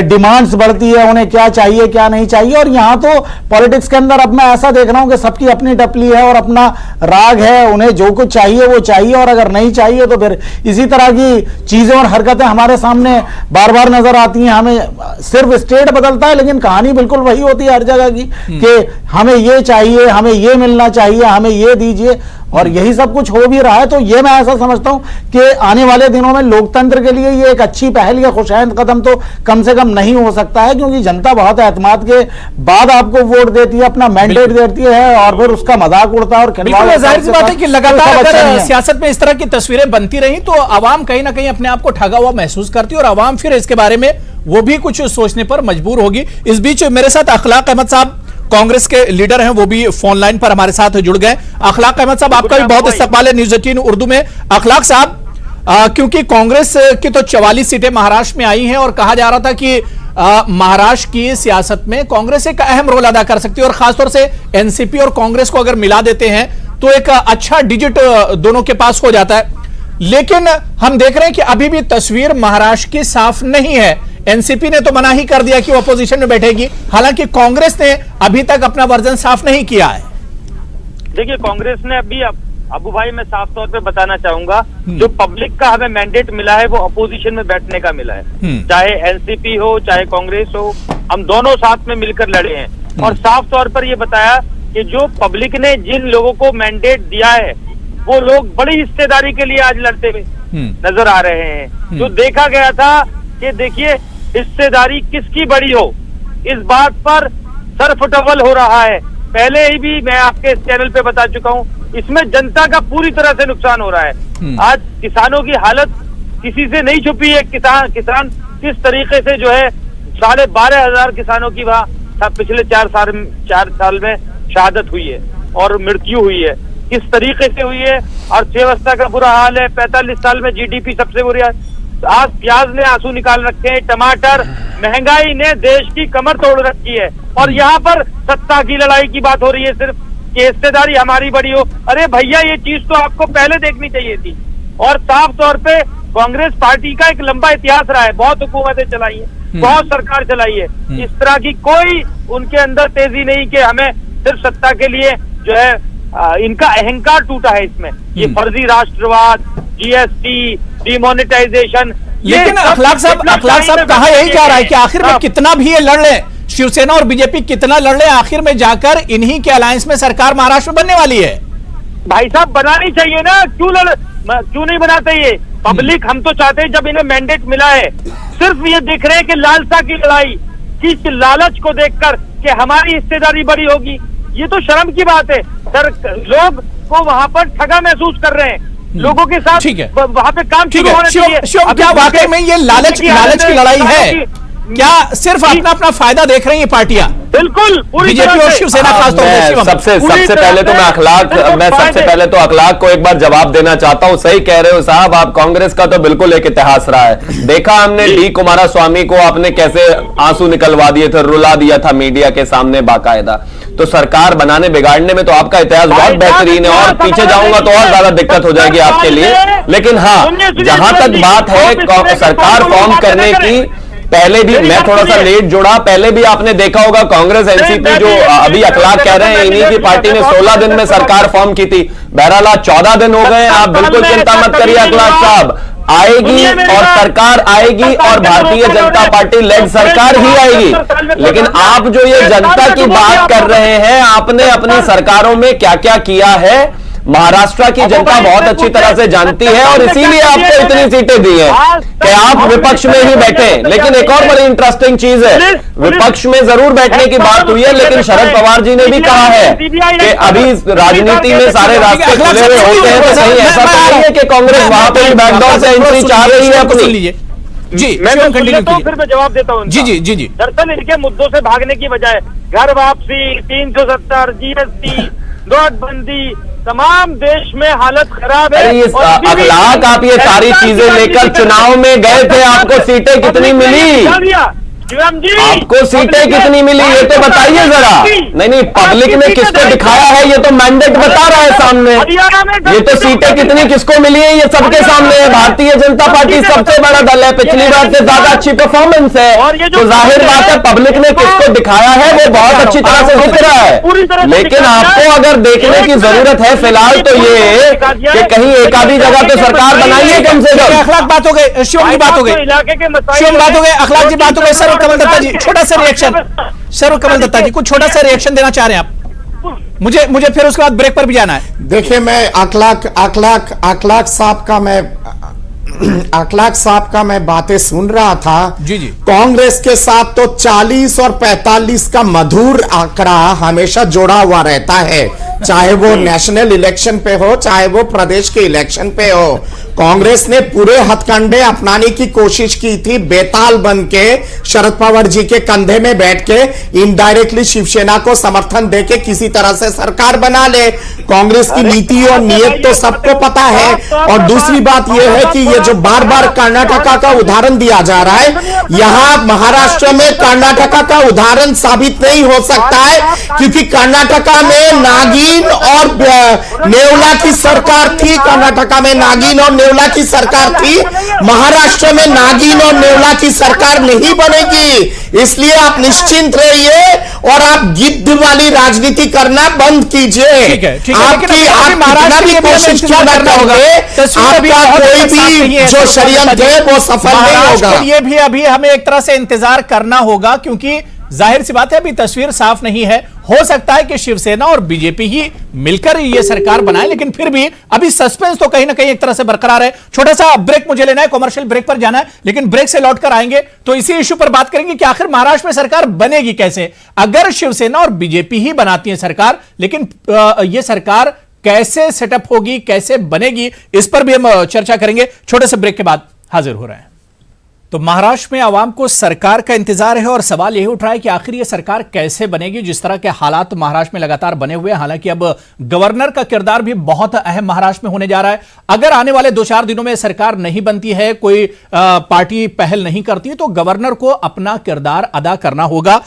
डिमांड्स बढ़ती है, उन्हें क्या चाहिए क्या नहीं चाहिए। और यहाँ तो पॉलिटिक्स के अंदर अब मैं ऐसा देख रहा हूँ कि सबकी अपनी टपली है और अपना राग है, उन्हें जो कुछ चाहिए वो चाहिए, और अगर नहीं चाहिए तो फिर इसी तरह की चीजें और हरकतें हमारे सामने बार बार नजर आती हैं। हमें सिर्फ स्टेट बदलता है लेकिन कहानी बिल्कुल वही होती है हर जगह की कि हमें ये चाहिए, हमें ये मिलना चाहिए, हमें ये दीजिए, और यही सब कुछ हो भी रहा है। तो ये मैं ऐसा समझता हूं कि आने वाले दिनों में लोकतंत्र के लिए ये एक अच्छी पहल या खुशैन कदम तो कम से कम नहीं हो सकता है, क्योंकि जनता बहुत एतमाद के बाद आपको वोट देती है, अपना मैंडेट देती है, और फिर उसका मजाक उड़ता है और खिलवाड़। जाहिर सी बात है कि लगातार अगर सियासत में इस तरह की तस्वीरें बनती रही तो आवाम कहीं ना कहीं अपने आप को ठगा हुआ महसूस करती है, और आवाम फिर इसके बारे में वो भी कुछ सोचने पर मजबूर होगी। इस बीच मेरे साथ अखलाक अहमद साहब कांग्रेस के लीडर हैं, वो भी फोन लाइन पर हमारे साथ जुड़ गए। अखलाक अहमद साहब, आपका भी बहुत इस्तकबाल है न्यूज़ 18 उर्दू में। अखलाक साहब, क्योंकि कांग्रेस की तो 44 सीटें महाराष्ट्र में आई हैं, और कहा जा रहा था कि महाराष्ट्र की सियासत में कांग्रेस एक अहम रोल अदा कर सकती है, और खासतौर से एनसीपी और कांग्रेस को अगर मिला देते हैं तो एक अच्छा डिजिट दोनों के पास हो जाता है। लेकिन हम देख रहे हैं कि अभी भी तस्वीर महाराष्ट्र की साफ नहीं है। एनसीपी ने तो मना ही कर दिया कि वो अपोजिशन में बैठेगी, हालांकि कांग्रेस ने अभी तक अपना वर्जन साफ नहीं किया है। देखिए, कांग्रेस ने अभी अबू भाई मैं साफ तौर पे बताना चाहूंगा, जो पब्लिक का हमें मैंडेट मिला है वो अपोजिशन में बैठने का मिला है। चाहे एनसीपी हो चाहे कांग्रेस हो, हम दोनों साथ में मिलकर लड़े हैं, और साफ तौर पर ये बताया कि जो पब्लिक ने जिन लोगों को मैंडेट दिया है वो लोग बड़ी हिस्सेदारी के लिए आज लड़ते हुए नजर आ रहे हैं। जो देखा गया था कि देखिए हिस्सेदारी किसकी बड़ी हो, इस बात पर सरफटवल हो रहा है। पहले ही भी मैं आपके इस चैनल पे बता चुका हूं, इसमें जनता का पूरी तरह से नुकसान हो रहा है। आज किसानों की हालत किसी से नहीं छुपी है। किसान किस तरीके से जो है 12,500 किसानों की वहां पिछले 4 साल में शहादत हुई है और मृत्यु हुई है, किस तरीके से हुई है। अर्थव्यवस्था का बुरा हाल है, 45 साल में जीडीपी सबसे बुरी है। आज प्याज ने आंसू निकाल रखे हैं, टमाटर, महंगाई ने देश की कमर तोड़ रखी है, और यहाँ पर सत्ता की लड़ाई की बात हो रही है सिर्फ कि हिस्सेदारी हमारी बड़ी हो। अरे भैया, ये चीज तो आपको पहले देखनी चाहिए थी। और साफ तौर पे कांग्रेस पार्टी का एक लंबा इतिहास रहा है, बहुत हुकूमतें चलाई है, बहुत सरकार चलाई है। इस तरह की कोई उनके अंदर तेजी नहीं कि हमें सिर्फ सत्ता के लिए जो है इनका अहंकार टूटा है इसमें। ये फर्जी राष्ट्रवाद, जीएसटी, डिमोनेटाइजेशन। लेकिन अखलाक साहब कहा यही जा रहा है कि आखिर में कितना भी ये लड़ ले, शिवसेना और बीजेपी कितना लड़ ले, आखिर में जाकर इन्हीं के अलायंस में सरकार महाराष्ट्र में बनने वाली है। भाई साहब, बनानी चाहिए ना, क्यों नहीं बनाते ये पब्लिक? हम तो चाहते हैं जब इन्हें मैंडेट मिला है, सिर्फ ये देख रहे हैं कि लालसा की लड़ाई, किस लालच को देखकर कि हमारी हिस्सेदारी बड़ी होगी। ये तो शर्म की बात है सर, लोग को वहां पर ठगा महसूस कर रहे हैं। लोगों के साथ ठीक है। वहां पे काम ठीक शुरू होना है चाहिए। शिवम, क्या वाकई में ये लालच की लड़ाई है? क्या सिर्फ अपना अपना फायदा देख रही है पार्टियां? बिल्कुल, पूरी बीजेपी और शिवसेना खासतौर पर। शिवम, सबसे पहले तो मैं सबसे पहले तो अखलाक को एक बार जवाब देना चाहता हूं। सही कह रहे हो साहब, आप कांग्रेस का तो बिल्कुल एक इतिहास रहा है। देखा हमने डी कुमारस्वामी को आपने कैसे आंसू निकलवा दिए थे, रुला दिया था मीडिया के सामने बाकायदा। तो सरकार बनाने बिगाड़ने में तो आपका इतिहास बहुत बेहतरीन है, और पीछे जाऊंगा तो और ज्यादा दिक्कत हो जाएगी आपके लिए। लेकिन हाँ, जहां तक बात है सरकार फॉर्म करने की, पहले भी मैं थोड़ा सा लेट जुड़ा, पहले भी आपने देखा होगा कांग्रेस एनसीपी जो अभी अखलाक कह रहे हैं, इन्हीं की पार्टी ने 16 दिन में सरकार फॉर्म की थी। बहरहाल 14 दिन हो गए। आप बिल्कुल चिंता मत करिए अखलाक साहब, आएगी और सरकार आएगी और भारतीय जनता पार्टी लेड सरकार ही आएगी। लेकिन आप जो ये जनता की बात कर रहे हैं, आपने अपनी सरकारों में क्या क्या किया है महाराष्ट्र की जनता बहुत अच्छी तरह से जानती है, और इसीलिए आपको इतनी सीटें दी हैं कि आप विपक्ष में ही बैठे। लेकिन एक और बड़ी इंटरेस्टिंग चीज है, विपक्ष में जरूर बैठने की बात हुई है, लेकिन शरद पवार जी ने भी कहा है कि अभी राजनीति में सारे रास्ते खुले हुए होते हैं, तो कहीं ऐसा तो नहीं है कि कांग्रेस वहां पर बैकडोर से एंट्री चाह रही है अपनी। जी मैं फिर मैं जवाब देता हूँ। जी। दरअसल इनके मुद्दों से भागने की बजाय घर वापसी, 370, जीएसटी, नोटबंदी, तमाम देश में हालत खराब है। अखलाक, आप ये सारी चीजें लेकर चुनाव में गए थे, आपको सीटें कितनी मिली? आपको सीटें कितनी मिली ये तो बताइए जरा। नहीं, पब्लिक ने किसको दिखाया है, ये तो मैंडेट बता रहा है सामने। ये तो सीटें कितनी किसको मिली है ये सबके सामने है। भारतीय जनता पार्टी सबसे बड़ा दल है, पिछली बार से ज्यादा अच्छी परफॉर्मेंस है, तो जाहिर बात है पब्लिक ने किसको दिखाया है वो बहुत अच्छी तरह से दिख रहा है। लेकिन आपको अगर देखने की जरूरत है फिलहाल तो ये कि कहीं एक आधी जगह तो सरकार बनाइए कम से कम। अखलाक बात हो गई, शिवम की बात हो गई, शिवम बात हो गई, अखलाक जी बात हो गई। सर कमल दत्ता जी छोटा सा रिएक्शन, सर कमल दत्ता जी कुछ छोटा सा रिएक्शन देना चाह रहे हैं आप? मुझे फिर उसके बाद ब्रेक पर भी जाना है। देखिए, मैं अखलाक साहब का मैं बातें सुन रहा था। जी। कांग्रेस के साथ तो 40 और 45 का मधुर आंकड़ा हमेशा जोड़ा हुआ रहता है, चाहे वो नेशनल इलेक्शन पे हो, चाहे वो प्रदेश के इलेक्शन पे हो। कांग्रेस ने पूरे हथकंडे अपनाने की कोशिश की थी, बेताल बन के शरद पवार जी के कंधे में बैठ के इनडायरेक्टली शिवसेना को समर्थन देके किसी तरह से सरकार बना ले। कांग्रेस की नीति और नीयत तो सबको पता है। और दूसरी बात यह है कि ये जो बार बार कर्नाटका का उदाहरण दिया जा रहा है, यहां महाराष्ट्र में कर्नाटका का उदाहरण साबित नहीं हो सकता है, क्योंकि कर्नाटका में नागिन और नेवला की सरकार थी। कर्नाटका में नागिन और नेवला की सरकार थी, महाराष्ट्र में नागिन और नेवला की सरकार नहीं बनेगी। इसलिए आप निश्चिंत रहिए और आप गिद्ध वाली राजनीति करना बंद कीजिए। ठीक है, आपकी आप कितना भी कोशिश क्यों न करोगे, आपका कोई भी जो षड्यंत्र है वो सफल नहीं होगा। ये भी अभी हमें एक तरह से इंतजार करना होगा, क्योंकि जाहिर सी बात है अभी तस्वीर साफ नहीं है। हो सकता है कि शिवसेना और बीजेपी ही मिलकर ये सरकार बनाए, लेकिन फिर भी अभी सस्पेंस तो कहीं ना कहीं एक तरह से बरकरार है। छोटा सा ब्रेक मुझे लेना है, कमर्शियल ब्रेक पर जाना है, लेकिन ब्रेक से लौटकर आएंगे तो इसी इश्यू पर बात करेंगे कि आखिर महाराष्ट्र में सरकार बनेगी कैसे, अगर शिवसेना और बीजेपी ही बनाती है सरकार। लेकिन यह सरकार कैसे सेटअप होगी, कैसे बनेगी, इस पर भी हम चर्चा करेंगे। छोटे से ब्रेक के बाद हाजिर हो रहे हैं। तो महाराष्ट्र में आवाम को सरकार का इंतजार है और सवाल यही उठ रहा है कि आखिर ये सरकार कैसे बनेगी, जिस तरह के हालात महाराष्ट्र में लगातार बने हुए हैं। हालांकि अब गवर्नर का किरदार भी बहुत अहम महाराष्ट्र में होने जा रहा है। अगर आने वाले 2-4 दिनों में सरकार नहीं बनती है, कोई पार्टी पहल नहीं करती, तो गवर्नर को अपना किरदार अदा करना होगा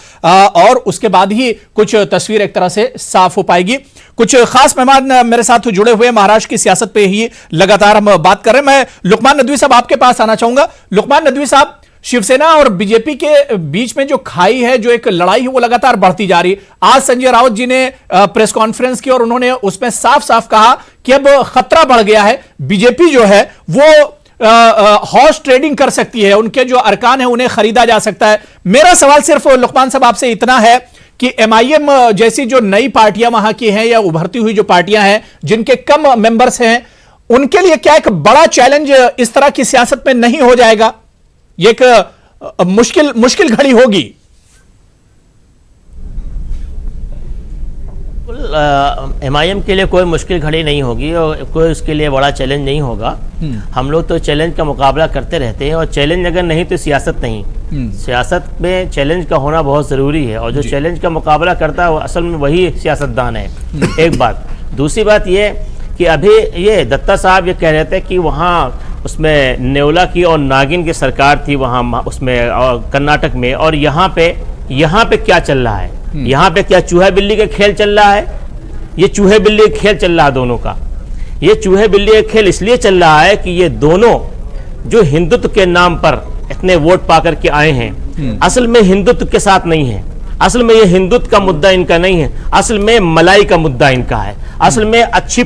और उसके बाद ही कुछ तस्वीर एक तरह से साफ हो पाएगी। कुछ खास मेहमान मेरे साथ जुड़े हुए महाराष्ट्र की सियासत पे ही लगातार हम बात कर रहे हैं। मैं लुकमान नदवी साहब आपके पास आना चाहूंगा। लुकमान नदवी साहब, शिवसेना और बीजेपी के बीच में जो खाई है, जो एक लड़ाई है, वो लगातार बढ़ती जा रही। आज संजय राउत जी ने प्रेस कॉन्फ्रेंस की और उन्होंने उसमें साफ साफ कहा कि अब खतरा बढ़ गया है, बीजेपी जो है वो हॉर्स ट्रेडिंग कर सकती है, उनके जो अरकान है उन्हें खरीदा जा सकता है। मेरा सवाल सिर्फ लुकमान साहब आपसे इतना है कि एमआईएम जैसी जो नई पार्टियां वहां की हैं या उभरती हुई जो पार्टियां हैं जिनके कम मेंबर्स हैं, उनके लिए क्या एक बड़ा चैलेंज इस तरह की सियासत में नहीं हो जाएगा? ये एक मुश्किल घड़ी होगी। MIM के लिए कोई मुश्किल घड़ी नहीं होगी और कोई उसके लिए बड़ा चैलेंज नहीं होगा। हम लोग तो चैलेंज का मुकाबला करते रहते हैं और चैलेंज अगर नहीं तो सियासत नहीं। सियासत में चैलेंज का होना बहुत ज़रूरी है और जो चैलेंज का मुकाबला करता है वो असल में वही सियासतदान है। एक बात। दूसरी बात ये कि अभी ये दत्ता साहब ये कह रहे थे कि वहाँ उसमें नेवला की और नागिन की सरकार थी वहाँ उसमें और कर्नाटक में, और यहाँ पे क्या चल रहा है? यहाँ पे क्या चूहा बिल्ली का खेल चल रहा है? ये चूहे बिल्ली का खेल चल रहा है दोनों का। ये चूहे बिल्ली का खेल इसलिए चल रहा है कि ये दोनों जो हिंदुत्व के नाम पर इतने वोट पाकर के आए हैं, असल में हिंदुत्व के साथ नहीं है। असल में ये हिंदुत्व का मुद्दा इनका नहीं है, असल में मलाई का मुद्दा इनका है। असल में अच्छे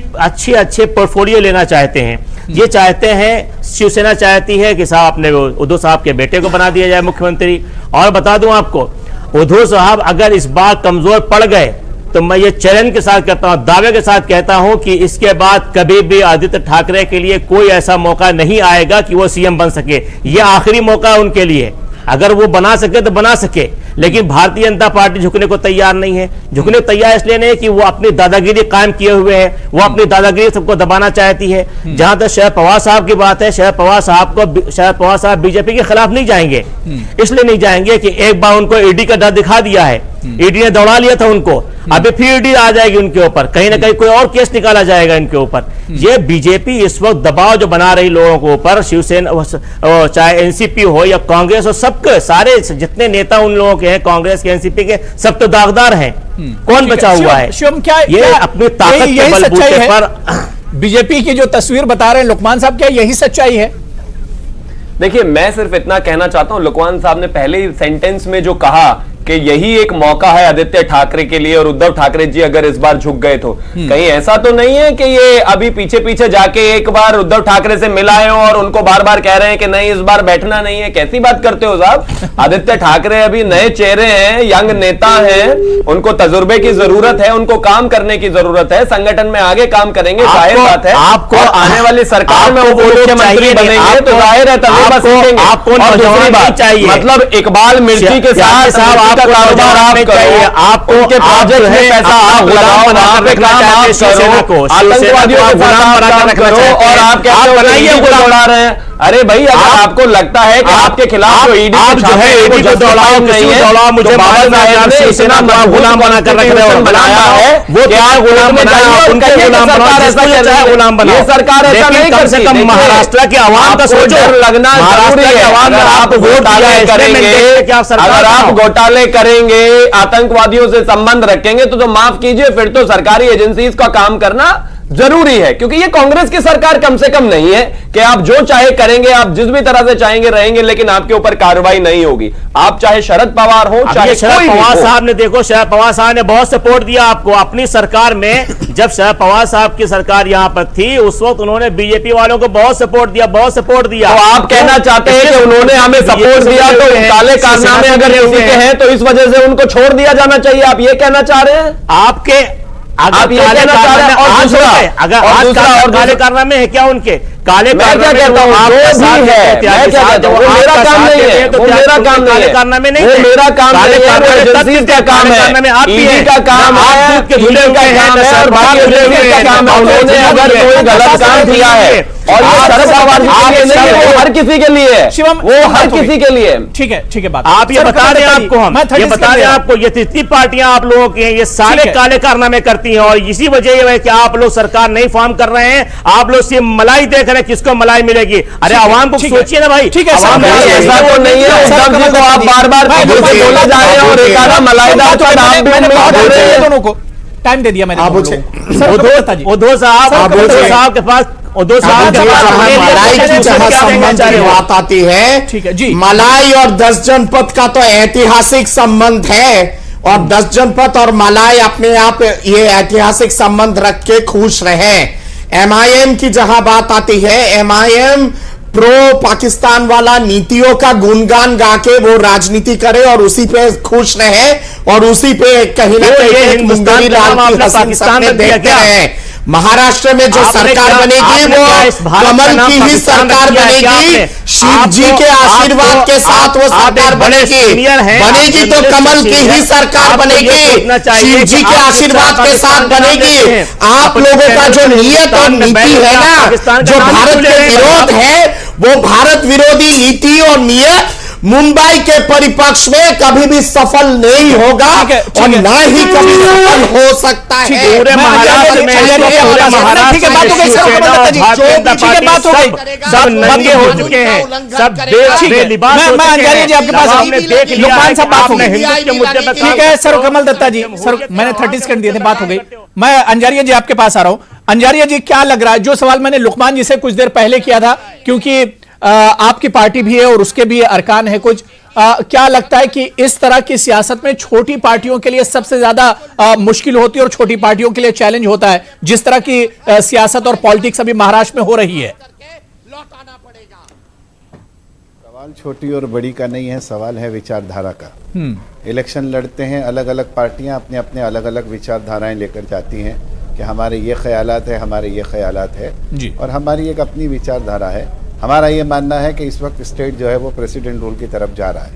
पोर्टफोलियो लेना चाहते हैं। ये चाहते हैं, शिवसेना चाहती है कि साहब अपने उद्धव साहब के बेटे को बना दिया जाए मुख्यमंत्री। और बता दूं आपको, उद्धव साहब अगर इस बार कमजोर पड़ गए तो मैं ये चैलेंज के साथ कहता हूं, दावे के साथ कहता हूं कि इसके बाद कभी भी आदित्य ठाकरे के लिए कोई ऐसा मौका नहीं आएगा कि वो सीएम बन सके। ये आखिरी मौका है उनके लिए। अगर वो बना सके तो बना सके, लेकिन भारतीय जनता पार्टी झुकने को तैयार नहीं है। झुकने को तैयार इसलिए नहीं है कि वो अपनी दादागिरी कायम किए हुए है, वो अपनी दादागिरी सबको दबाना चाहती है। जहां तक शरद पवार साहब की बात है, शरद पवार साहब बीजेपी के खिलाफ नहीं जाएंगे। इसलिए नहीं जाएंगे कि एक बार उनको ईडी का डर दिखा दिया है, ईडी ने दौड़ा लिया था उनको, अभी फिर ईडी आ जाएगी उनके ऊपर, कहीं ना कहीं कोई और केस निकाला जाएगा इनके ऊपर। ये बीजेपी इस वक्त दबाव जो बना रही लोगों के ऊपर, शिवसेना चाहे एनसीपी हो या कांग्रेस हो, सबके सारे जितने नेता उन लोगों के हैं, कांग्रेस के एनसीपी के, सब तो दागदार हैं। कौन बचा हुआ है? शिवम, क्या ये अपनी ताकत के बलबूते पर बीजेपी की जो तस्वीर बता रहे हैं लुकमान साहब, क्या यही सच्चाई है? देखिए, मैं सिर्फ इतना कहना चाहता हूं, लुकमान साहब ने पहले ही सेंटेंस में जो कहा कि यही एक मौका है आदित्य ठाकरे के लिए और उद्धव ठाकरे जी अगर इस बार झुक गए तो कहीं ऐसा तो नहीं है कि ये अभी पीछे पीछे जाके एक बार उद्धव ठाकरे से मिलाए हो और उनको बार बार कह रहे हैं कि नहीं इस बार बैठना नहीं है? कैसी बात करते हो साहब? आदित्य ठाकरे अभी नए चेहरे हैं, यंग नेता हैं, उनको तजुर्बे की जरूरत है, उनको काम करने की जरूरत है, संगठन में आगे काम करेंगे, जाहिर बात है। आपको आने वाली सरकार में वो मुख्यमंत्री बनेंगे तो जाहिर है तजुर्बा सीखेंगे। आपको चाहिए, मतलब इकबाल मिर्ची के साथ कारोबार आप करो, आपको उनके प्रोजेक्ट में पैसा आप लगाओ, वहां पे काम आप करो, आतंकवादियों को गुलाम बना कर करो, और आप कहते हो ईडी को दौड़ा रहे हैं। अरे भाई, अगर आपको लगता है कि आपके खिलाफ जो ईडी आप जो है ईडी को दौड़ाओ, नहीं है, मुझे बाबा साहब ने शिवसेना गुलाम बना कर रख रहे हो, बनाया है वो क्या गुलाम बनाया, उनके गुलाम बनाया, ऐसा गुलाम बनाओ। ये सरकार ऐसा नहीं, कम से कम महाराष्ट्र के आवाम का सोचो, लगना जरूरी है। अगर आप घोटाले करेंगे, अगर आप घोटाले करेंगे, आतंकवादियों से संबंध रखेंगे तो माफ कीजिए, फिर तो सरकारी एजेंसीज का काम करना जरूरी है। क्योंकि ये कांग्रेस की सरकार कम से कम नहीं है कि आप जो चाहे करेंगे, आप जिस भी तरह से चाहेंगे रहेंगे, लेकिन आपके ऊपर कार्रवाई नहीं होगी। आप चाहे शरद पवार हो, चाहे शरद पवार साहब ने, देखो शरद पवार साहब ने बहुत सपोर्ट दिया आपको अपनी सरकार में। जब शरद पवार साहब की सरकार यहां पर थी उस वक्त उन्होंने बीजेपी वालों को बहुत सपोर्ट दिया, बहुत सपोर्ट दिया। तो आप कहना चाहते हैं कि उन्होंने हमें सपोर्ट दिया तो काले कारनामे अगर किसी के हैं तो इस वजह से उनको छोड़ दिया जाना चाहिए, आप ये कहना चाह रहे हैं? आपके आप ये कहना चाह रहे हैं? और दूसरा, अगर आज काले कारनामे है क्या उनके? काले कारनामे मैं क्या कहता हूं, जो भी है, मैं क्या कहता हूं, वो मेरा काम नहीं है, वो मेरा काम नहीं है, कारनामे नहीं, वो मेरा काम नहीं है, वो एजेंसी का काम है, ईडी का काम है, ईडी का काम है, और बाकी एजेंसी का काम है। उन्होंने अगर कोई गलत काम किया है और ये शरद पवार जी के लिए नहीं है, वो हर किसी के लिए है, शिवम, वो हर किसी के लिए। ठीक है बात आप ये बता रहे हैं, आपको हम ये बता रहे हैं, आपको ये जितनी पार्टियां आप लोगों की हैं ये सारे काले कारनामे करती हैं, और इसी वजह है कि आप लोग सरकार नहीं फॉर्म कर रहे हैं। आप लोग सिर्फ मलाई देख रहे हैं, किसको मलाई मिलेगी? अरे आवाम को सोचिए ना भाई। ठीक है, ऐसा तो नहीं है उद्धव जी को आप बार बार बोले जा रहे हैं और एक आधा मलाईदार का नाम भी दोनों को टाइम दे दिया मैंने। उद्धव साहब के पास मलाई की जहां संबंध की बात आती है, ठीक है जी, मलाई और 10 जनपद का तो ऐतिहासिक संबंध है, और 10 जनपद और मलाई अपने आप ये ऐतिहासिक संबंध रख के खुश रहे। MIM की जहां बात आती है, MIM प्रो पाकिस्तान वाला नीतियों का गुणगान गा के वो राजनीति करे और उसी पे खुश रहे, और उसी पे कहीं ना कहीं मुंगेरी लाल की हसीन सपने देखते रहे। महाराष्ट्र में जो सरकार बनेगी वो कमल की ही सरकार बनेगी। शिव जी के आशीर्वाद के साथ वो सरकार बनेगी तो कमल की ही सरकार बनेगी, शिव जी के आशीर्वाद के साथ बनेगी। आप लोगों का जो नियत और नीति है ना, जो भारत के विरोध है, वो भारत विरोधी नीति और नियत मुंबई के परिपक्ष में कभी भी सफल नहीं होगा और न ही कभी सफल हो सकता है। पूरे महाराष्ट्र में बात हो गई, सब नंगे हो चुके हैं, सब बेलिबास हो चुके हैं। जी आपके पास लोकमान साहब बात हो गई हिंदू के मुद्दे पर। ठीक है सर, कमल दत्ता जी, सर मैंने 30 सेकंड दिए थे, बात हो गई। मैं अंजारिया जी आपके पास आ रहा हूं। अंजारिया जी, क्या लग रहा है, जो सवाल मैंने लुकमान जी से कुछ देर पहले किया था, क्योंकि आपकी पार्टी भी है और उसके भी अरकान है कुछ, क्या लगता है कि इस तरह की सियासत में छोटी पार्टियों के लिए सबसे ज्यादा मुश्किल होती है और छोटी पार्टियों के लिए चैलेंज होता है, जिस तरह की सियासत और पॉलिटिक्स अभी महाराष्ट्र में हो रही है? सवाल छोटी और बड़ी का नहीं है, सवाल है विचारधारा का। इलेक्शन लड़ते हैं, अलग अलग पार्टियां अपने अपने अलग अलग विचारधाराएं लेकर जाती हैं कि हमारे ये ख्यालात है, हमारे ये ख्यालात है और हमारी एक अपनी विचारधारा है। हमारा ये मानना है कि इस वक्त स्टेट जो है वो प्रेसिडेंट रूल की तरफ जा रहा है।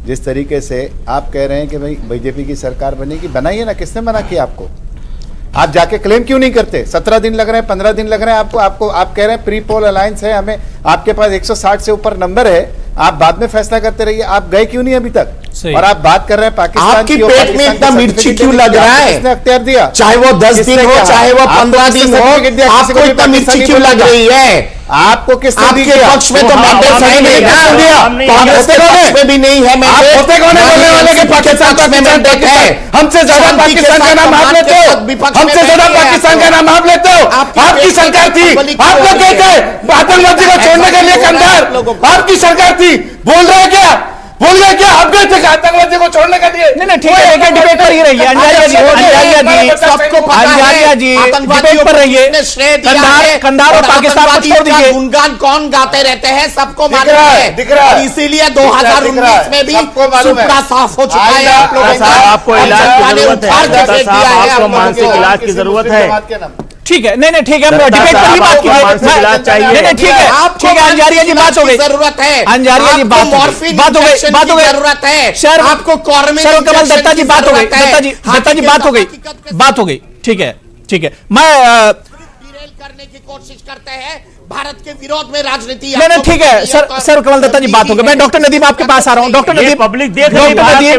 जिस तरीके से आप कह रहे हैं कि भाई बीजेपी की सरकार बनेगी, बनाइए ना, किसने मना किया आपको? आप जाके क्लेम क्यों नहीं करते? 17 दिन लग रहे हैं, 15 दिन लग रहे हैं आपको आप कह रहे हैं प्री पोल अलायंस है, हमें आपके पास 160 से ऊपर नंबर है, आप बाद में फैसला करते रहिए। आप गए क्यों नहीं अभी तक? और आप बात कर रहे हैं पाकिस्तान आपकी पेट में इतना मिर्ची क्यों लग रहा है? किसने अख्तियार दिया? चाहे वो 10 दिन हो, चाहे वो 15 दिन हो, आपको इतना मिर्ची क्यों लग रही है? आपको किसने आपके पक्ष में तो मैंडेट सही नहीं है, कांग्रेस के पक्ष में भी नहीं है मैंडेट। होते कौन है बोलने वाले के पाकिस्तान का मैंडेट है? हमसे ज्यादा पाकिस्तान का नाम आप लेते हो, हमसे ज्यादा पाकिस्तान का नाम आप लेते हो। आपकी सरकार थी, आप लोग गए थे आतंकवादी को छोड़ने के लिए कंधार, आपकी सरकार थी। बोल रहे हैं क्या? बोल गए क्या? आप गए थे आतंकवादी को छोड़ने के लिए? नहीं ठीक है, लेकिन डिबेट पर ही रहिए अंजारिया जी, सबको अंजारिया जी डिबेट पर रहिए। कंधार और पाकिस्तान को छोड़ दीजिए। गुणगान कौन गाते रहते हैं, सबको मालूम है, और इसीलिए 2019 में भी सुपड़ा साफ हो चुका है। आप लोगों का आपको इलाज की जरूरत है, आपको मानसिक इलाज की जरूरत है। ठीक है, नहीं ठीक है, हम डिबेट पर ही बात कीजिए। नहीं ठीक है अंजारिया जी, बात हो गई, जरूरत है अंजारिया जी बात हो गई, जरूरत है सर, आपको कमल दत्ता जी बात हो गई, दत्ता जी बात हो गई, ठीक है। मैं करने की कोशिश करते हैं, भारत के विरोध में राजनीति। नहीं ठीक है सर, कमल दत्ता जी बात हो गई। मैं डॉक्टर नदीम आपके पास आ रहा हूँ। डॉक्टर नदीम, पब्लिक देख रही है,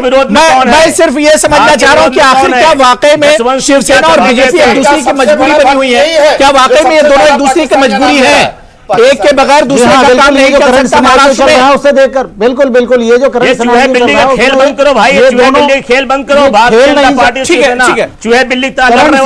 मैं सिर्फ ये समझना चाह रहा हूँ कि आखिर क्या वाकई में शिवसेना और बीजेपी एक दूसरे की मजबूरी बनी हुई है? क्या वाकई में ये दोनों एक दूसरे की मजबूरी है? एक के बगैर दूसरे का काम नहीं कर सकता महाराष्ट्र में। उसे देखकर बिल्कुल ये जो चूहे बिल्ली का खेल बंद करो भाई, ये चूहे बिल्ली का खेल बंद करो। भारतीय जनता पार्टी ठीक है, चूहे बिल्ली जरूरत है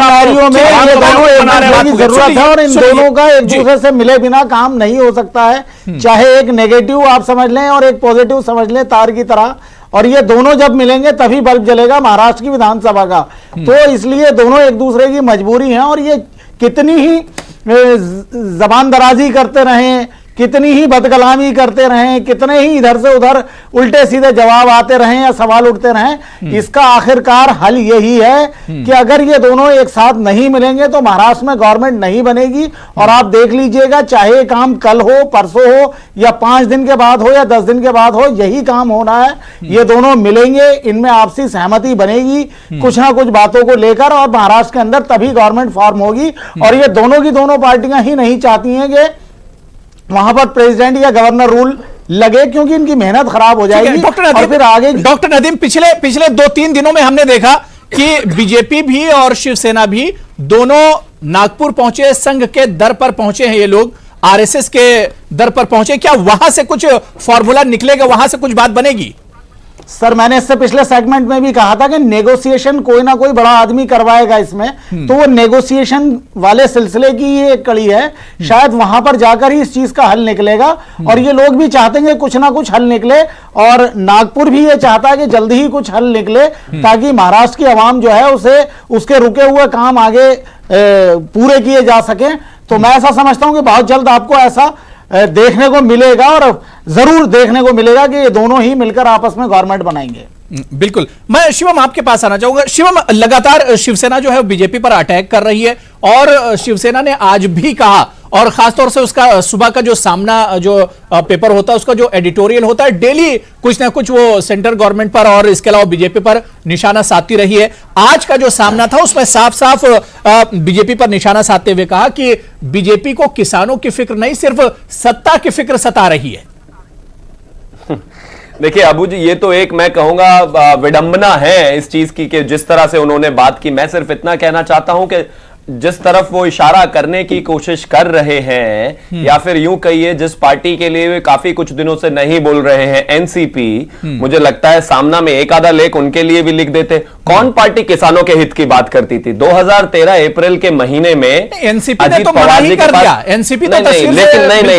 और इन दोनों का एक दूसरे से मिले बिना काम नहीं हो सकता है। चाहे एक नेगेटिव आप समझ लें और एक पॉजिटिव समझ लें, तार की तरह, और ये दोनों जब मिलेंगे तभी बल्ब जलेगा महाराष्ट्र की विधानसभा का। तो इसलिए दोनों एक दूसरे की मजबूरी है, और ये कितनी ही जबान दराजी करते रहें, कितनी ही बदकलामी करते रहें, कितने ही इधर से उधर उल्टे सीधे जवाब आते रहें या सवाल उठते रहें, इसका आखिरकार हल यही है कि अगर ये दोनों एक साथ नहीं मिलेंगे तो महाराष्ट्र में गवर्नमेंट नहीं बनेगी। और आप देख लीजिएगा, चाहे काम कल हो, परसों हो, या 5 दिन के बाद हो या 10 दिन के बाद हो, यही काम होना है। ये दोनों मिलेंगे, इनमें आपसी सहमति बनेगी कुछ ना कुछ बातों को लेकर, और महाराष्ट्र के अंदर तभी गवर्नमेंट फॉर्म होगी। और ये दोनों की दोनों पार्टियां ही नहीं चाहती हैं कि वहां पर प्रेसिडेंट या गवर्नर रूल लगे, क्योंकि इनकी मेहनत खराब हो जाएगी। और फिर आगे डॉक्टर नदीम, पिछले 2-3 दिनों में हमने देखा कि बीजेपी भी और शिवसेना भी दोनों नागपुर पहुंचे, संघ के दर पर पहुंचे हैं, ये लोग आरएसएस के दर पर पहुंचे। क्या वहां से कुछ फॉर्मूला निकलेगा, वहां से कुछ बात बनेगी? सर, मैंने इससे पिछले सेगमेंट में भी कहा था कि नेगोशिएशन कोई ना कोई बड़ा आदमी करवाएगा इसमें, तो वो नेगोशिएशन वाले सिलसिले की ये एक कड़ी है। शायद वहां पर जाकर ही इस चीज का हल निकलेगा, और ये लोग भी चाहते हैं कुछ ना कुछ हल निकले, और नागपुर भी ये चाहता है कि जल्दी ही कुछ हल निकले, ताकि महाराष्ट्र की आवाम जो है उसे उसके रुके हुए काम आगे पूरे किए जा सके। तो मैं ऐसा समझता हूं कि बहुत जल्द आपको ऐसा देखने को मिलेगा, और जरूर देखने को मिलेगा कि ये दोनों ही मिलकर आपस में गवर्नमेंट बनाएंगे। बिल्कुल। मैं शिवम आपके पास आना चाहूंगा। शिवम, लगातार शिवसेना जो है बीजेपी पर अटैक कर रही है और शिवसेना ने आज भी कहा, और खासतौर से उसका सुबह का जो सामना जो पेपर होता है उसका जो एडिटोरियल होता है, डेली कुछ ना कुछ वो सेंट्रल गवर्नमेंट पर और इसके अलावा बीजेपी पर निशाना साधती रही है। आज का जो सामना था उसमें साफ साफ बीजेपी पर निशाना साधते हुए कहा कि बीजेपी को किसानों की फिक्र नहीं, सिर्फ सत्ता की फिक्र सता रही है। देखिए अबू जी, ये तो एक मैं कहूंगा विडंबना है इस चीज की कि जिस तरह से उन्होंने बात की। मैं सिर्फ इतना कहना चाहता हूं कि जिस तरफ वो इशारा करने की कोशिश कर रहे हैं, या फिर यूं कहिए जिस पार्टी के लिए वे काफी कुछ दिनों से नहीं बोल रहे हैं, एनसीपी, मुझे लगता है सामना में एक आधा लेख उनके लिए भी लिख देते। कौन पार्टी किसानों के हित की बात करती थी? 2013 अप्रैल के महीने में एनसीपी ने तो मना ही कर दिया। एनसीपी तो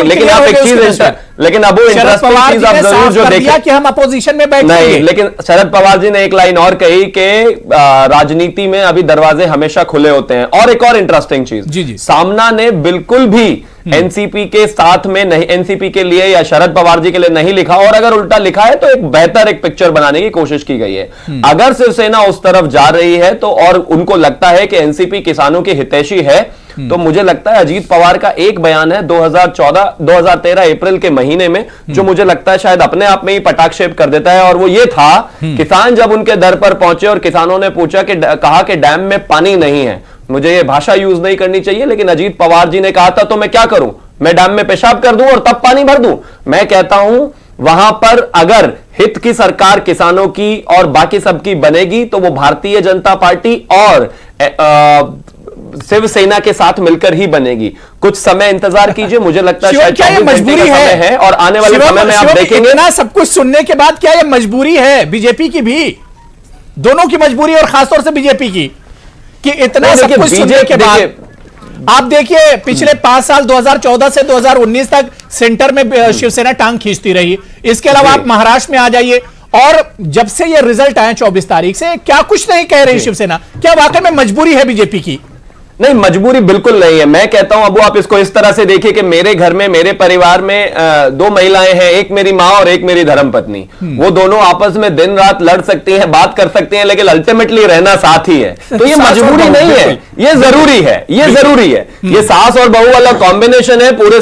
लेकिन आप एक चीज, लेकिन अब वो इंटरेस्टिंग चीज आप जरूर जो देखिए कि हम अपोजिशन में बैठे नहीं, लेकिन शरद पवार जी ने एक लाइन और कही कि राजनीति में अभी दरवाजे हमेशा खुले होते हैं। और एक और इंटरेस्टिंग चीज, सामना ने बिल्कुल भी एनसीपी के साथ में नहीं, एनसीपी के लिए या शरद पवार जी के लिए नहीं लिखा, और अगर उल्टा लिखा है तो एक बेहतर एक पिक्चर बनाने की कोशिश की गई है। अगर शिवसेना उस तरफ जा रही है तो, और उनको लगता है कि एनसीपी किसानों की हितैषी है, तो मुझे लगता है अजीत पवार का एक बयान है 2013 अप्रैल के महीने में, जो मुझे लगता है शायद अपने आप में ही पटाक्षेप कर देता है। और वो ये था, किसान जब उनके दर पर पहुंचे और किसानों ने पूछा कि कहा कि डैम में पानी नहीं है, मुझे ये भाषा यूज नहीं करनी चाहिए, लेकिन अजीत पवार जी ने कहा था तो मैं क्या करूं, मैं डैम में पेशाब कर दूं और तब पानी भर दूं। मैं कहता हूं वहां पर अगर हित की सरकार किसानों की और बाकी सबकी बनेगी तो वो भारतीय जनता पार्टी और शिवसेना के साथ मिलकर ही बनेगी। कुछ समय इंतजार कीजिए, मुझे लगता है शायद क्या ये मजबूरी है और आने वाले समय में आप देखेंगे ना, सब कुछ सुनने के बाद क्या ये मजबूरी है बीजेपी की भी, दोनों की मजबूरी और खासतौर से बीजेपी की, कि इतना सब कुछ सुनने के बाद आप देखिए पिछले 5 साल 2014 से 2019 तक सेंटर में शिवसेना टांग खींचती रही। इसके अलावा आप महाराष्ट्र में आ जाइए, और जब से ये रिजल्ट आए 24 तारीख से, क्या कुछ नहीं कह रही शिवसेना? क्या वाकई में मजबूरी है बीजेपी की? नहीं, मजबूरी बिल्कुल नहीं है। मैं कहता हूं अबू, आप इसको इस तरह से देखिए कि मेरे घर में, मेरे परिवार में 2 महिलाएं हैं, एक मेरी मां और एक मेरी धर्मपत्नी। वो दोनों आपस में दिन रात लड़ सकती हैं, बात कर सकती हैं, लेकिन अल्टीमेटली रहना साथ ही है। तो ये मजबूरी नहीं है, ये जरूरी है, ये जरूरी है। ये सास और बहू वाला कॉम्बिनेशन है। पूरे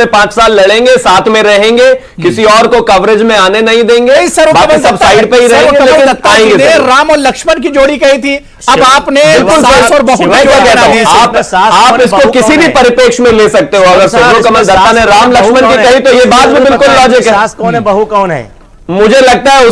5 साल लड़ेंगे, साथ में रहेंगे, किसी और को कवरेज में आने नहीं देंगे, बाकी सब साइड पे ही रहेंगे, लेकिन आएंगे। राम और लक्ष्मण की जोड़ी कही थी, अब आपने सास और बहू आप इसको किसी भी परिप्रेक्ष्य में ले सकते हो। अगर सुब्रो कमल दत्ता ने राम लक्ष्मण की कही तो ये बात भी बिल्कुल लॉजिक है। सास कौन है, बहू कौन है? मुझे लगता है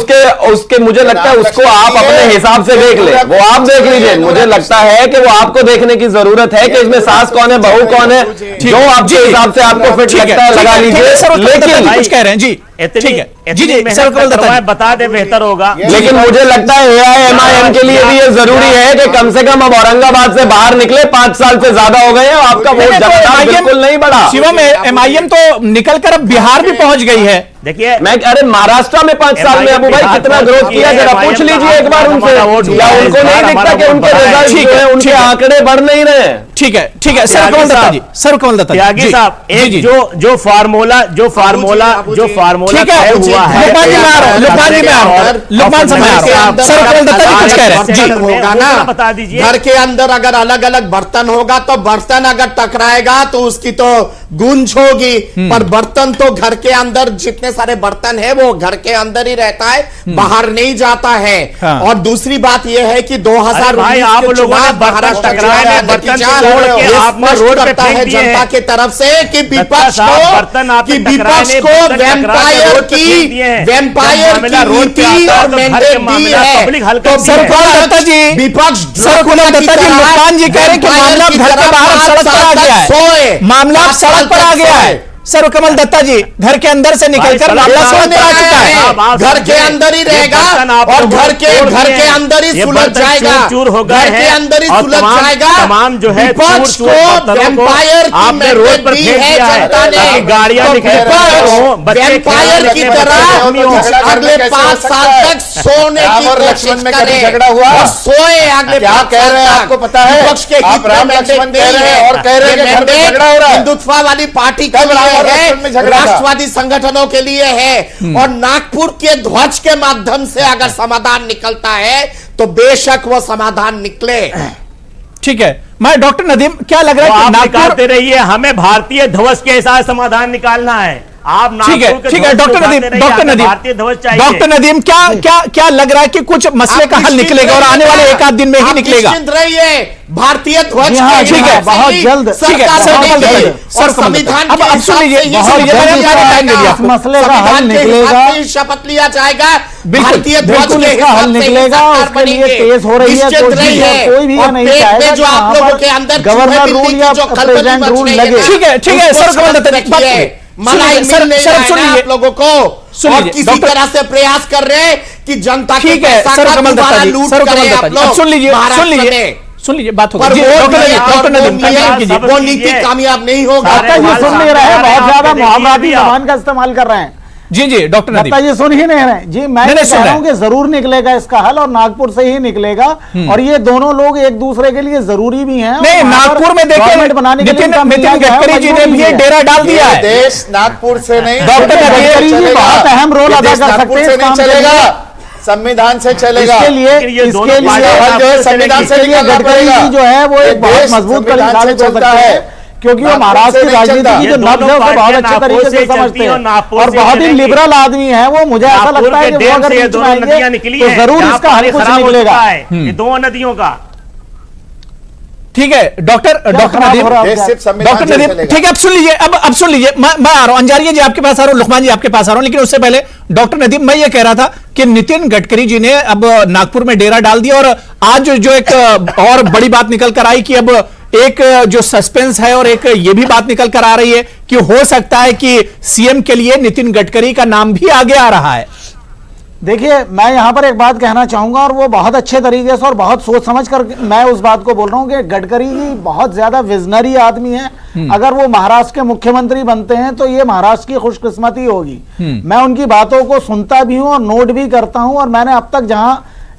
मुझे लगता है उसको आप अपने हिसाब से देख ले, वो आप देख लीजिए। मुझे लगता है कि वो आपको देखने की जरूरत है कि इसमें सास कौन है, बहू कौन है, जो आपके हिसाब से आपको फिट लगता है लगा लीजिए। लेकिन कुछ कह रहे हैं जी, ठीक है जी, बता दे बेहतर होगा। लेकिन मुझे लगता है AIMIM के लिए भी ये जरूरी है कि कम से कम अब औरंगाबाद से बाहर निकले। 5 साल से ज्यादा हो गए हैं, आपका वोट बिल्कुल नहीं बढ़ा। शिवम, MIM तो निकलकर अब बिहार भी पहुंच गई है। देखिए, अरे महाराष्ट्र में 5 साल में अबू भाई कितना ग्रोथ किया, जरा पूछ लीजिए एक बार उनसे। या उनको नहीं दिखता कि उनके रिजल्ट जो है, उनके आंकड़े बढ़ नहीं रहे हैं? ठीक है, ठीक है। सर कमल दत्ता जी, सर कमल दत्ता त्यागी साहब, एक जो फार्मूला ठीक है, लुकमान जी में आ रहा हूं, लुकमान समय आ रहा हूं। सर कमल दत्ता जी कुछ कह रहे हैं जी, होगा ना, बता दीजिए। घर के अंदर अगर अलग अलग बर्तन होगा तो बर्तन अगर टकराएगा तो उसकी तो गूंज होगी, पर बर्तन तो घर के अंदर, जितने सारे बर्तन है वो घर के अंदर ही रहता है, बाहर नहीं जाता है। और दूसरी बात यह है कि 2019 आप लोगों ने महाराष्ट्र करता है जनता के तरफ से कि विपक्ष को वैम्पायर की नीति और मैंडेट दी है। तो विपक्ष लुकमान जी कह रहे हैं कि मामला घर के बाहर सड़क पर आ गया है, मामला सड़क पर आ गया है। सर कमल दत्ता जी, घर के अंदर से निकलकर मामला सड़क पर आ चुका है, घर के अंदर ही रहेगा और घर के अंदर ही सुलझ जाएगा, घर के अंदर ही सुलझ जाएगा। तमाम जो है विपक्ष को वैम्पायर आपने रोड पर फेंक दिया है, जनता ने गाड़ियां वैम्पायर की तरह अगले 5 साल तक सोने की कोशिश करें और सोए। अगले क्या कह रहे हैं आपको पता है? विपक्ष के आप राम लक्ष्मण कह रहे हैं और कह रहे हैं कि हिंदुत्व वाली पार्टी के लिए है, राष्ट्रवादी संगठनों के लिए है, और नागपुर के ध्वज के माध्यम से अगर समाधान निकलता है तो बेशक वो समाधान निकले। ठीक है, मैं डॉक्टर नदीम, क्या लग रहा है कि नागपुर निकालते रहिए, हमें भारतीय ध्वज के साथ समाधान निकालना है। आप ठीक है डॉक्टर नदीम, डॉक्टर नदीम, क्या लग रहा है कि कुछ मसले का हल निकलेगा और आने वाले एक आध दिन में ही निकलेगा? भारतीय ध्वज ठीक है, बहुत जल्द, ठीक है सर, संविधान अब सुन लीजिए, मसले का हल निकलेगा, शपथ लिया जाएगा, भारतीय ध्वज बिल्कुल के इसका हल निकलेगा। उसके लिए तेज हो रही है कोई भी ये नहीं चाहेगा जो आप लोगों के अंदर गवर्नर रूल या प्रेसिडेंट रूल लगे। ठीक है सर, कमल दत्त आप लोगों को, और किसी तरह से प्रयास कर रहे हैं कि जनता के पैसा का दोबारा लूट करें आप लोग। सुन लीजिए बात होगी। डॉक्टर नदीम, वो नीति कामयाब नहीं होगा। ये सुन नहीं रहे हैं, बहुत ज्यादा मुहावराती जबान का इस्तेमाल कर रहे हैं। जी डॉक्टर नदीम, ये सुन ही नहीं रहे जी। मैं कह रहा हूं कि जरूर निकलेगा इसका हल, और नागपुर से ही निकलेगा, और ये दोनों लोग एक दूसरे के लिए जरूरी भी हैं। नहीं, नागपुर में देखिए बनाने के लिए नितिन गडकरी जी ने भी डेरा डाल दिया है। देश नागपुर से नहीं, डॉक्टर गडकरी जी बहुत अहम रोल अदा कर सकते हैं, नहीं चलेगा, संविधान से चलेगा। इसके लिए संविधान से गडकरी जी जो है वो एक बहुत मजबूत कड़ी साबित हो सकता है, क्योंकि वो महाराष्ट्र की राजनीति की जो नब्ज है उसको बहुत अच्छे तरीके से समझते हैं, और बहुत ही लिबरल आदमी है वो। मुझे ऐसा लगता है कि वो अगर बीच में आएंगे तो जरूर इसका हल कुछ निकलेगा। दो नदियों का। ठीक है डॉक्टर नदीम, ठीक है, अब सुन लीजिए, मैं आ रहा हूं, अंजारिया जी आपके पास आ रहा हूं, लुकमान जी आपके पास आ रहा हूं, लेकिन उससे पहले डॉक्टर नदीम, मैं ये कह रहा था कि नितिन गडकरी जी ने अब नागपुर में डेरा डाल दिया, और आज जो एक और बड़ी बात निकल कर आई कि अब एक जो सस्पेंस है और एक ये भी बात निकल कर आ रही है कि हो सकता है कि सीएम के लिए नितिन गडकरी का नाम भी आगे आ रहा है। देखिए, मैं यहां पर एक बात कहना चाहूंगा, और वो बहुत अच्छे तरीके से और बहुत सोच समझ कर मैं उस बात को बोल रहा हूं कि गडकरी जी बहुत ज्यादा विजनरी आदमी है। अगर वो महाराष्ट्र के मुख्यमंत्री बनते हैं तो ये महाराष्ट्र की खुशकिस्मती होगी। मैं उनकी बातों को सुनता भी हूं और नोट भी करता हूं, और मैंने अब तक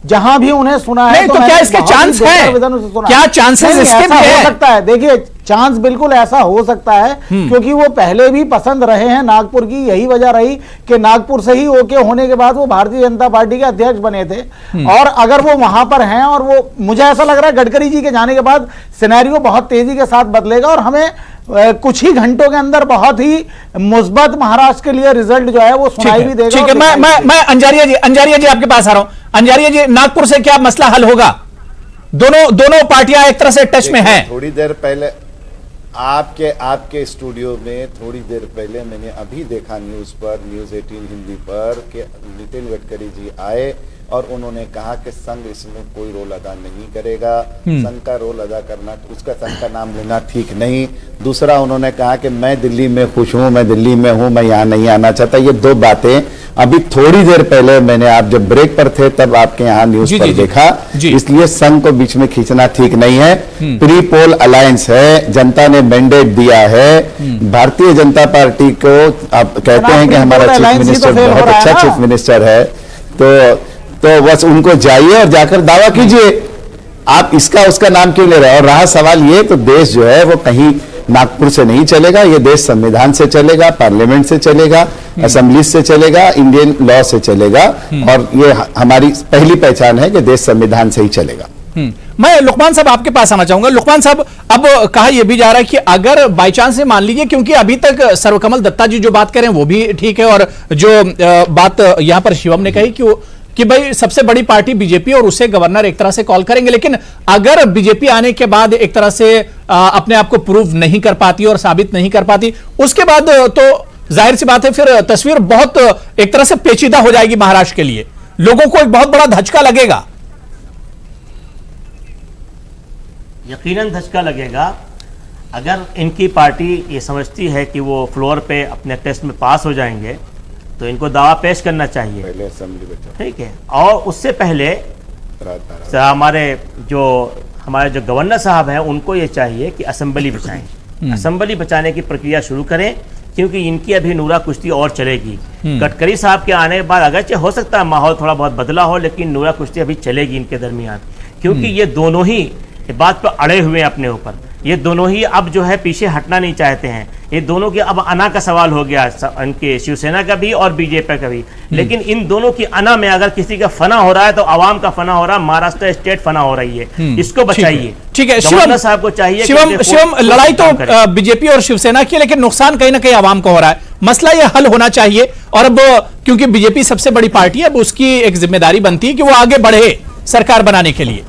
जहां भी उन्हें सुना है तो क्या इसके चांस है? क्या चांसेस इसके भी हो सकता है? देखिए, चांस बिल्कुल ऐसा हो सकता है, क्योंकि वो पहले भी पसंद रहे हैं नागपुर की। यही वजह रही कि नागपुर से ही ओके होने के बाद वो भारतीय जनता पार्टी के अध्यक्ष बने थे, और अगर वो वहां पर हैं, और वो मुझे ऐसा लग रहा है गडकरी जी के जाने के बाद सिनेरियो बहुत तेजी के साथ बदलेगा, और हमें कुछ ही घंटों के अंदर बहुत ही मुस्बत महाराष्ट्र के लिए रिजल्ट जो है वो सुनाई भी देगा। ठीक है, मैं अंजारिया जी आपके पास आ रहा हूं। अंजारिया जी, नागपुर से क्या मसला हल होगा? दोनों पार्टियां एक तरह से टच में हैं। थोड़ी देर पहले आपके स्टूडियो में थोड़ी देर पहले मैंने अभी देखा न्यूज 18 हिंदी पर कि नितिन गडकरी जी आए और उन्होंने कहा कि संघ इसमें कोई रोल अदा नहीं करेगा, संघ का रोल अदा करना, उसका संघ का नाम लेना ठीक नहीं। दूसरा, उन्होंने कहा कि मैं दिल्ली में खुश हूं, मैं दिल्ली में हूं, मैं यहाँ नहीं आना चाहता। ये दो बातें अभी थोड़ी देर पहले मैंने, आप जब ब्रेक पर थे तब आपके यहाँ न्यूज पर देखा, इसलिए संघ को बीच में खींचना ठीक नहीं है। प्री पोल अलायंस है, जनता ने मैंडेट दिया है। भारतीय जनता पार्टी को आप कहते हैं कि हमारा चीफ मिनिस्टर बहुत अच्छा चीफ मिनिस्टर है, तो बस उनको जाइए और जाकर दावा कीजिए। आप इसका उसका नाम क्यों ले रहे हैं? और रहा सवाल ये, तो देश जो है वो कहीं नागपुर से नहीं चलेगा, ये देश संविधान से चलेगा, पार्लियामेंट से चलेगा, असेंबली से चलेगा, इंडियन लॉ से चलेगा, और ये हमारी पहली पहचान है कि देश संविधान से ही चलेगा। मैं लुकमान साहब आपके पास आना चाहूंगा। लुकमान साहब, अब कहा यह भी जा रहा है कि अगर बाई चांस से मान लीजिए, क्योंकि अभी तक सर्वकमल दत्ता जी जो बात करें वो भी ठीक है, और जो बात यहां पर शिवम ने कही कि भाई सबसे बड़ी पार्टी बीजेपी और उसे गवर्नर एक तरह से कॉल करेंगे, लेकिन अगर बीजेपी आने के बाद एक तरह से अपने आप को प्रूव नहीं कर पाती और साबित नहीं कर पाती, उसके बाद तो जाहिर सी बात है फिर तस्वीर बहुत एक तरह से पेचीदा हो जाएगी महाराष्ट्र के लिए। लोगों को एक बहुत बड़ा धचका लगेगा। यकीनन धचका लगेगा। अगर इनकी पार्टी ये समझती है कि वो फ्लोर पे अपने टेस्ट में पास हो जाएंगे तो इनको दावा पेश करना चाहिए पहले असेंबली में, ठीक है। और उससे पहले हमारे जो गवर्नर साहब हैं उनको ये चाहिए कि असेंबली बचाएं, असेंबली बचाने की प्रक्रिया शुरू करें, क्योंकि इनकी अभी नूरा कुश्ती और चलेगी। गडकरी साहब के आने के बाद अगरचे हो सकता है माहौल थोड़ा बहुत बदला हो, लेकिन नूरा कुश्ती अभी चलेगी इनके दरमियान, क्योंकि ये दोनों ही बात पर अड़े हुए हैं अपने ऊपर। ये दोनों ही अब जो है पीछे हटना नहीं चाहते हैं। ये दोनों की अब अना का सवाल हो गया, इनके शिवसेना का भी और बीजेपी का भी। लेकिन इन दोनों की अना में अगर किसी का फना हो रहा है तो आवाम का फना हो रहा है, महाराष्ट्र स्टेट फना हो रही है। इसको बचाइए। ठीक है, गवर्नर साहब को चाहिए। शिवम, लड़ाई तो बीजेपी और शिवसेना की, लेकिन नुकसान कहीं ना कहीं आवाम को हो रहा है। मसला यह हल होना चाहिए, और अब क्योंकि बीजेपी सबसे बड़ी पार्टी है, अब उसकी एक जिम्मेदारी बनती है कि वो आगे बढ़े सरकार बनाने के लिए।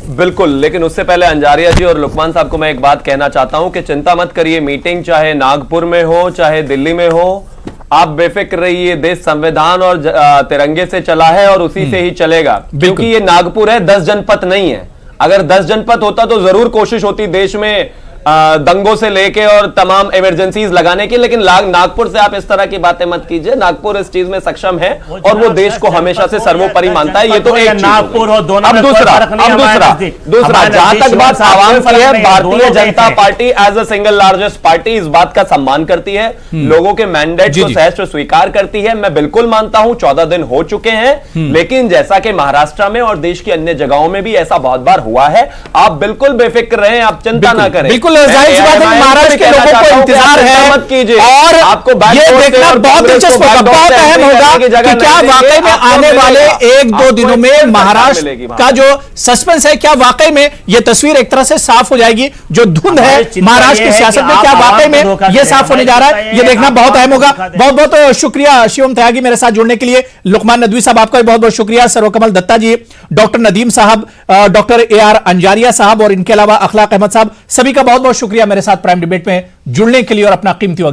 बिल्कुल, लेकिन उससे पहले अंजारिया जी और लुकमान साहब को मैं एक बात कहना चाहता हूं कि चिंता मत करिए, मीटिंग चाहे नागपुर में हो चाहे दिल्ली में हो, आप बेफिक्र रहिए। देश संविधान और तिरंगे से चला है और उसी से ही चलेगा, क्योंकि ये नागपुर है, 10 जनपद नहीं है। अगर 10 जनपद होता तो जरूर कोशिश होती देश में दंगों से लेके और तमाम इमरजेंसीज लगाने की, लेकिन नागपुर से आप इस तरह की बातें मत कीजिए। नागपुर इस चीज में सक्षम है और वो देश को हमेशा से सर्वोपरि मानता है। ये तो एक नागपुर हो, दोनों अब दूसरा जहां तक बात आवाम की है, Bharatiya Janata Party as a single largest party इस बात का सम्मान करती है, लोगों के मैंडेट को सहर्ष स्वीकार करती है। मैं बिल्कुल मानता हूं 14 दिन हो चुके हैं, लेकिन जैसा कि महाराष्ट्र में और देश की अन्य जगहों में भी ऐसा बहुत बार हुआ है। आप बिल्कुल बेफिक्र रहें, आप चिंता ना करें। जाहिर सी बात है कि महाराष्ट्र के लोगों को इंतजार है, मत कीजिए। और आपको ये देखना बहुत दिलचस्प होगा, बहुत अहम होगा कि क्या वाकई में आने वाले 1-2 दिनों में महाराष्ट्र का जो सस्पेंस है, क्या वाकई में ये तस्वीर एक तरह से साफ हो जाएगी। जो धुंध है महाराष्ट्र की सियासत में, क्या वाकई में ये साफ होने जा रहा है, ये देखना बहुत अहम होगा। बहुत बहुत शुक्रिया शिवम त्यागी मेरे साथ जुड़ने के लिए। लुकमान नदवी साहब आपका भी बहुत बहुत शुक्रिया। सर्वकमल दत्ता जी, डॉक्टर नदीम साहब, डॉक्टर AR अंजारिया साहब और इनके अलावा अखलाक अहमद साहब, सभी का बहुत बहुत शुक्रिया मेरे साथ प्राइम डिबेट में जुड़ने के लिए और अपना कीमती वक्त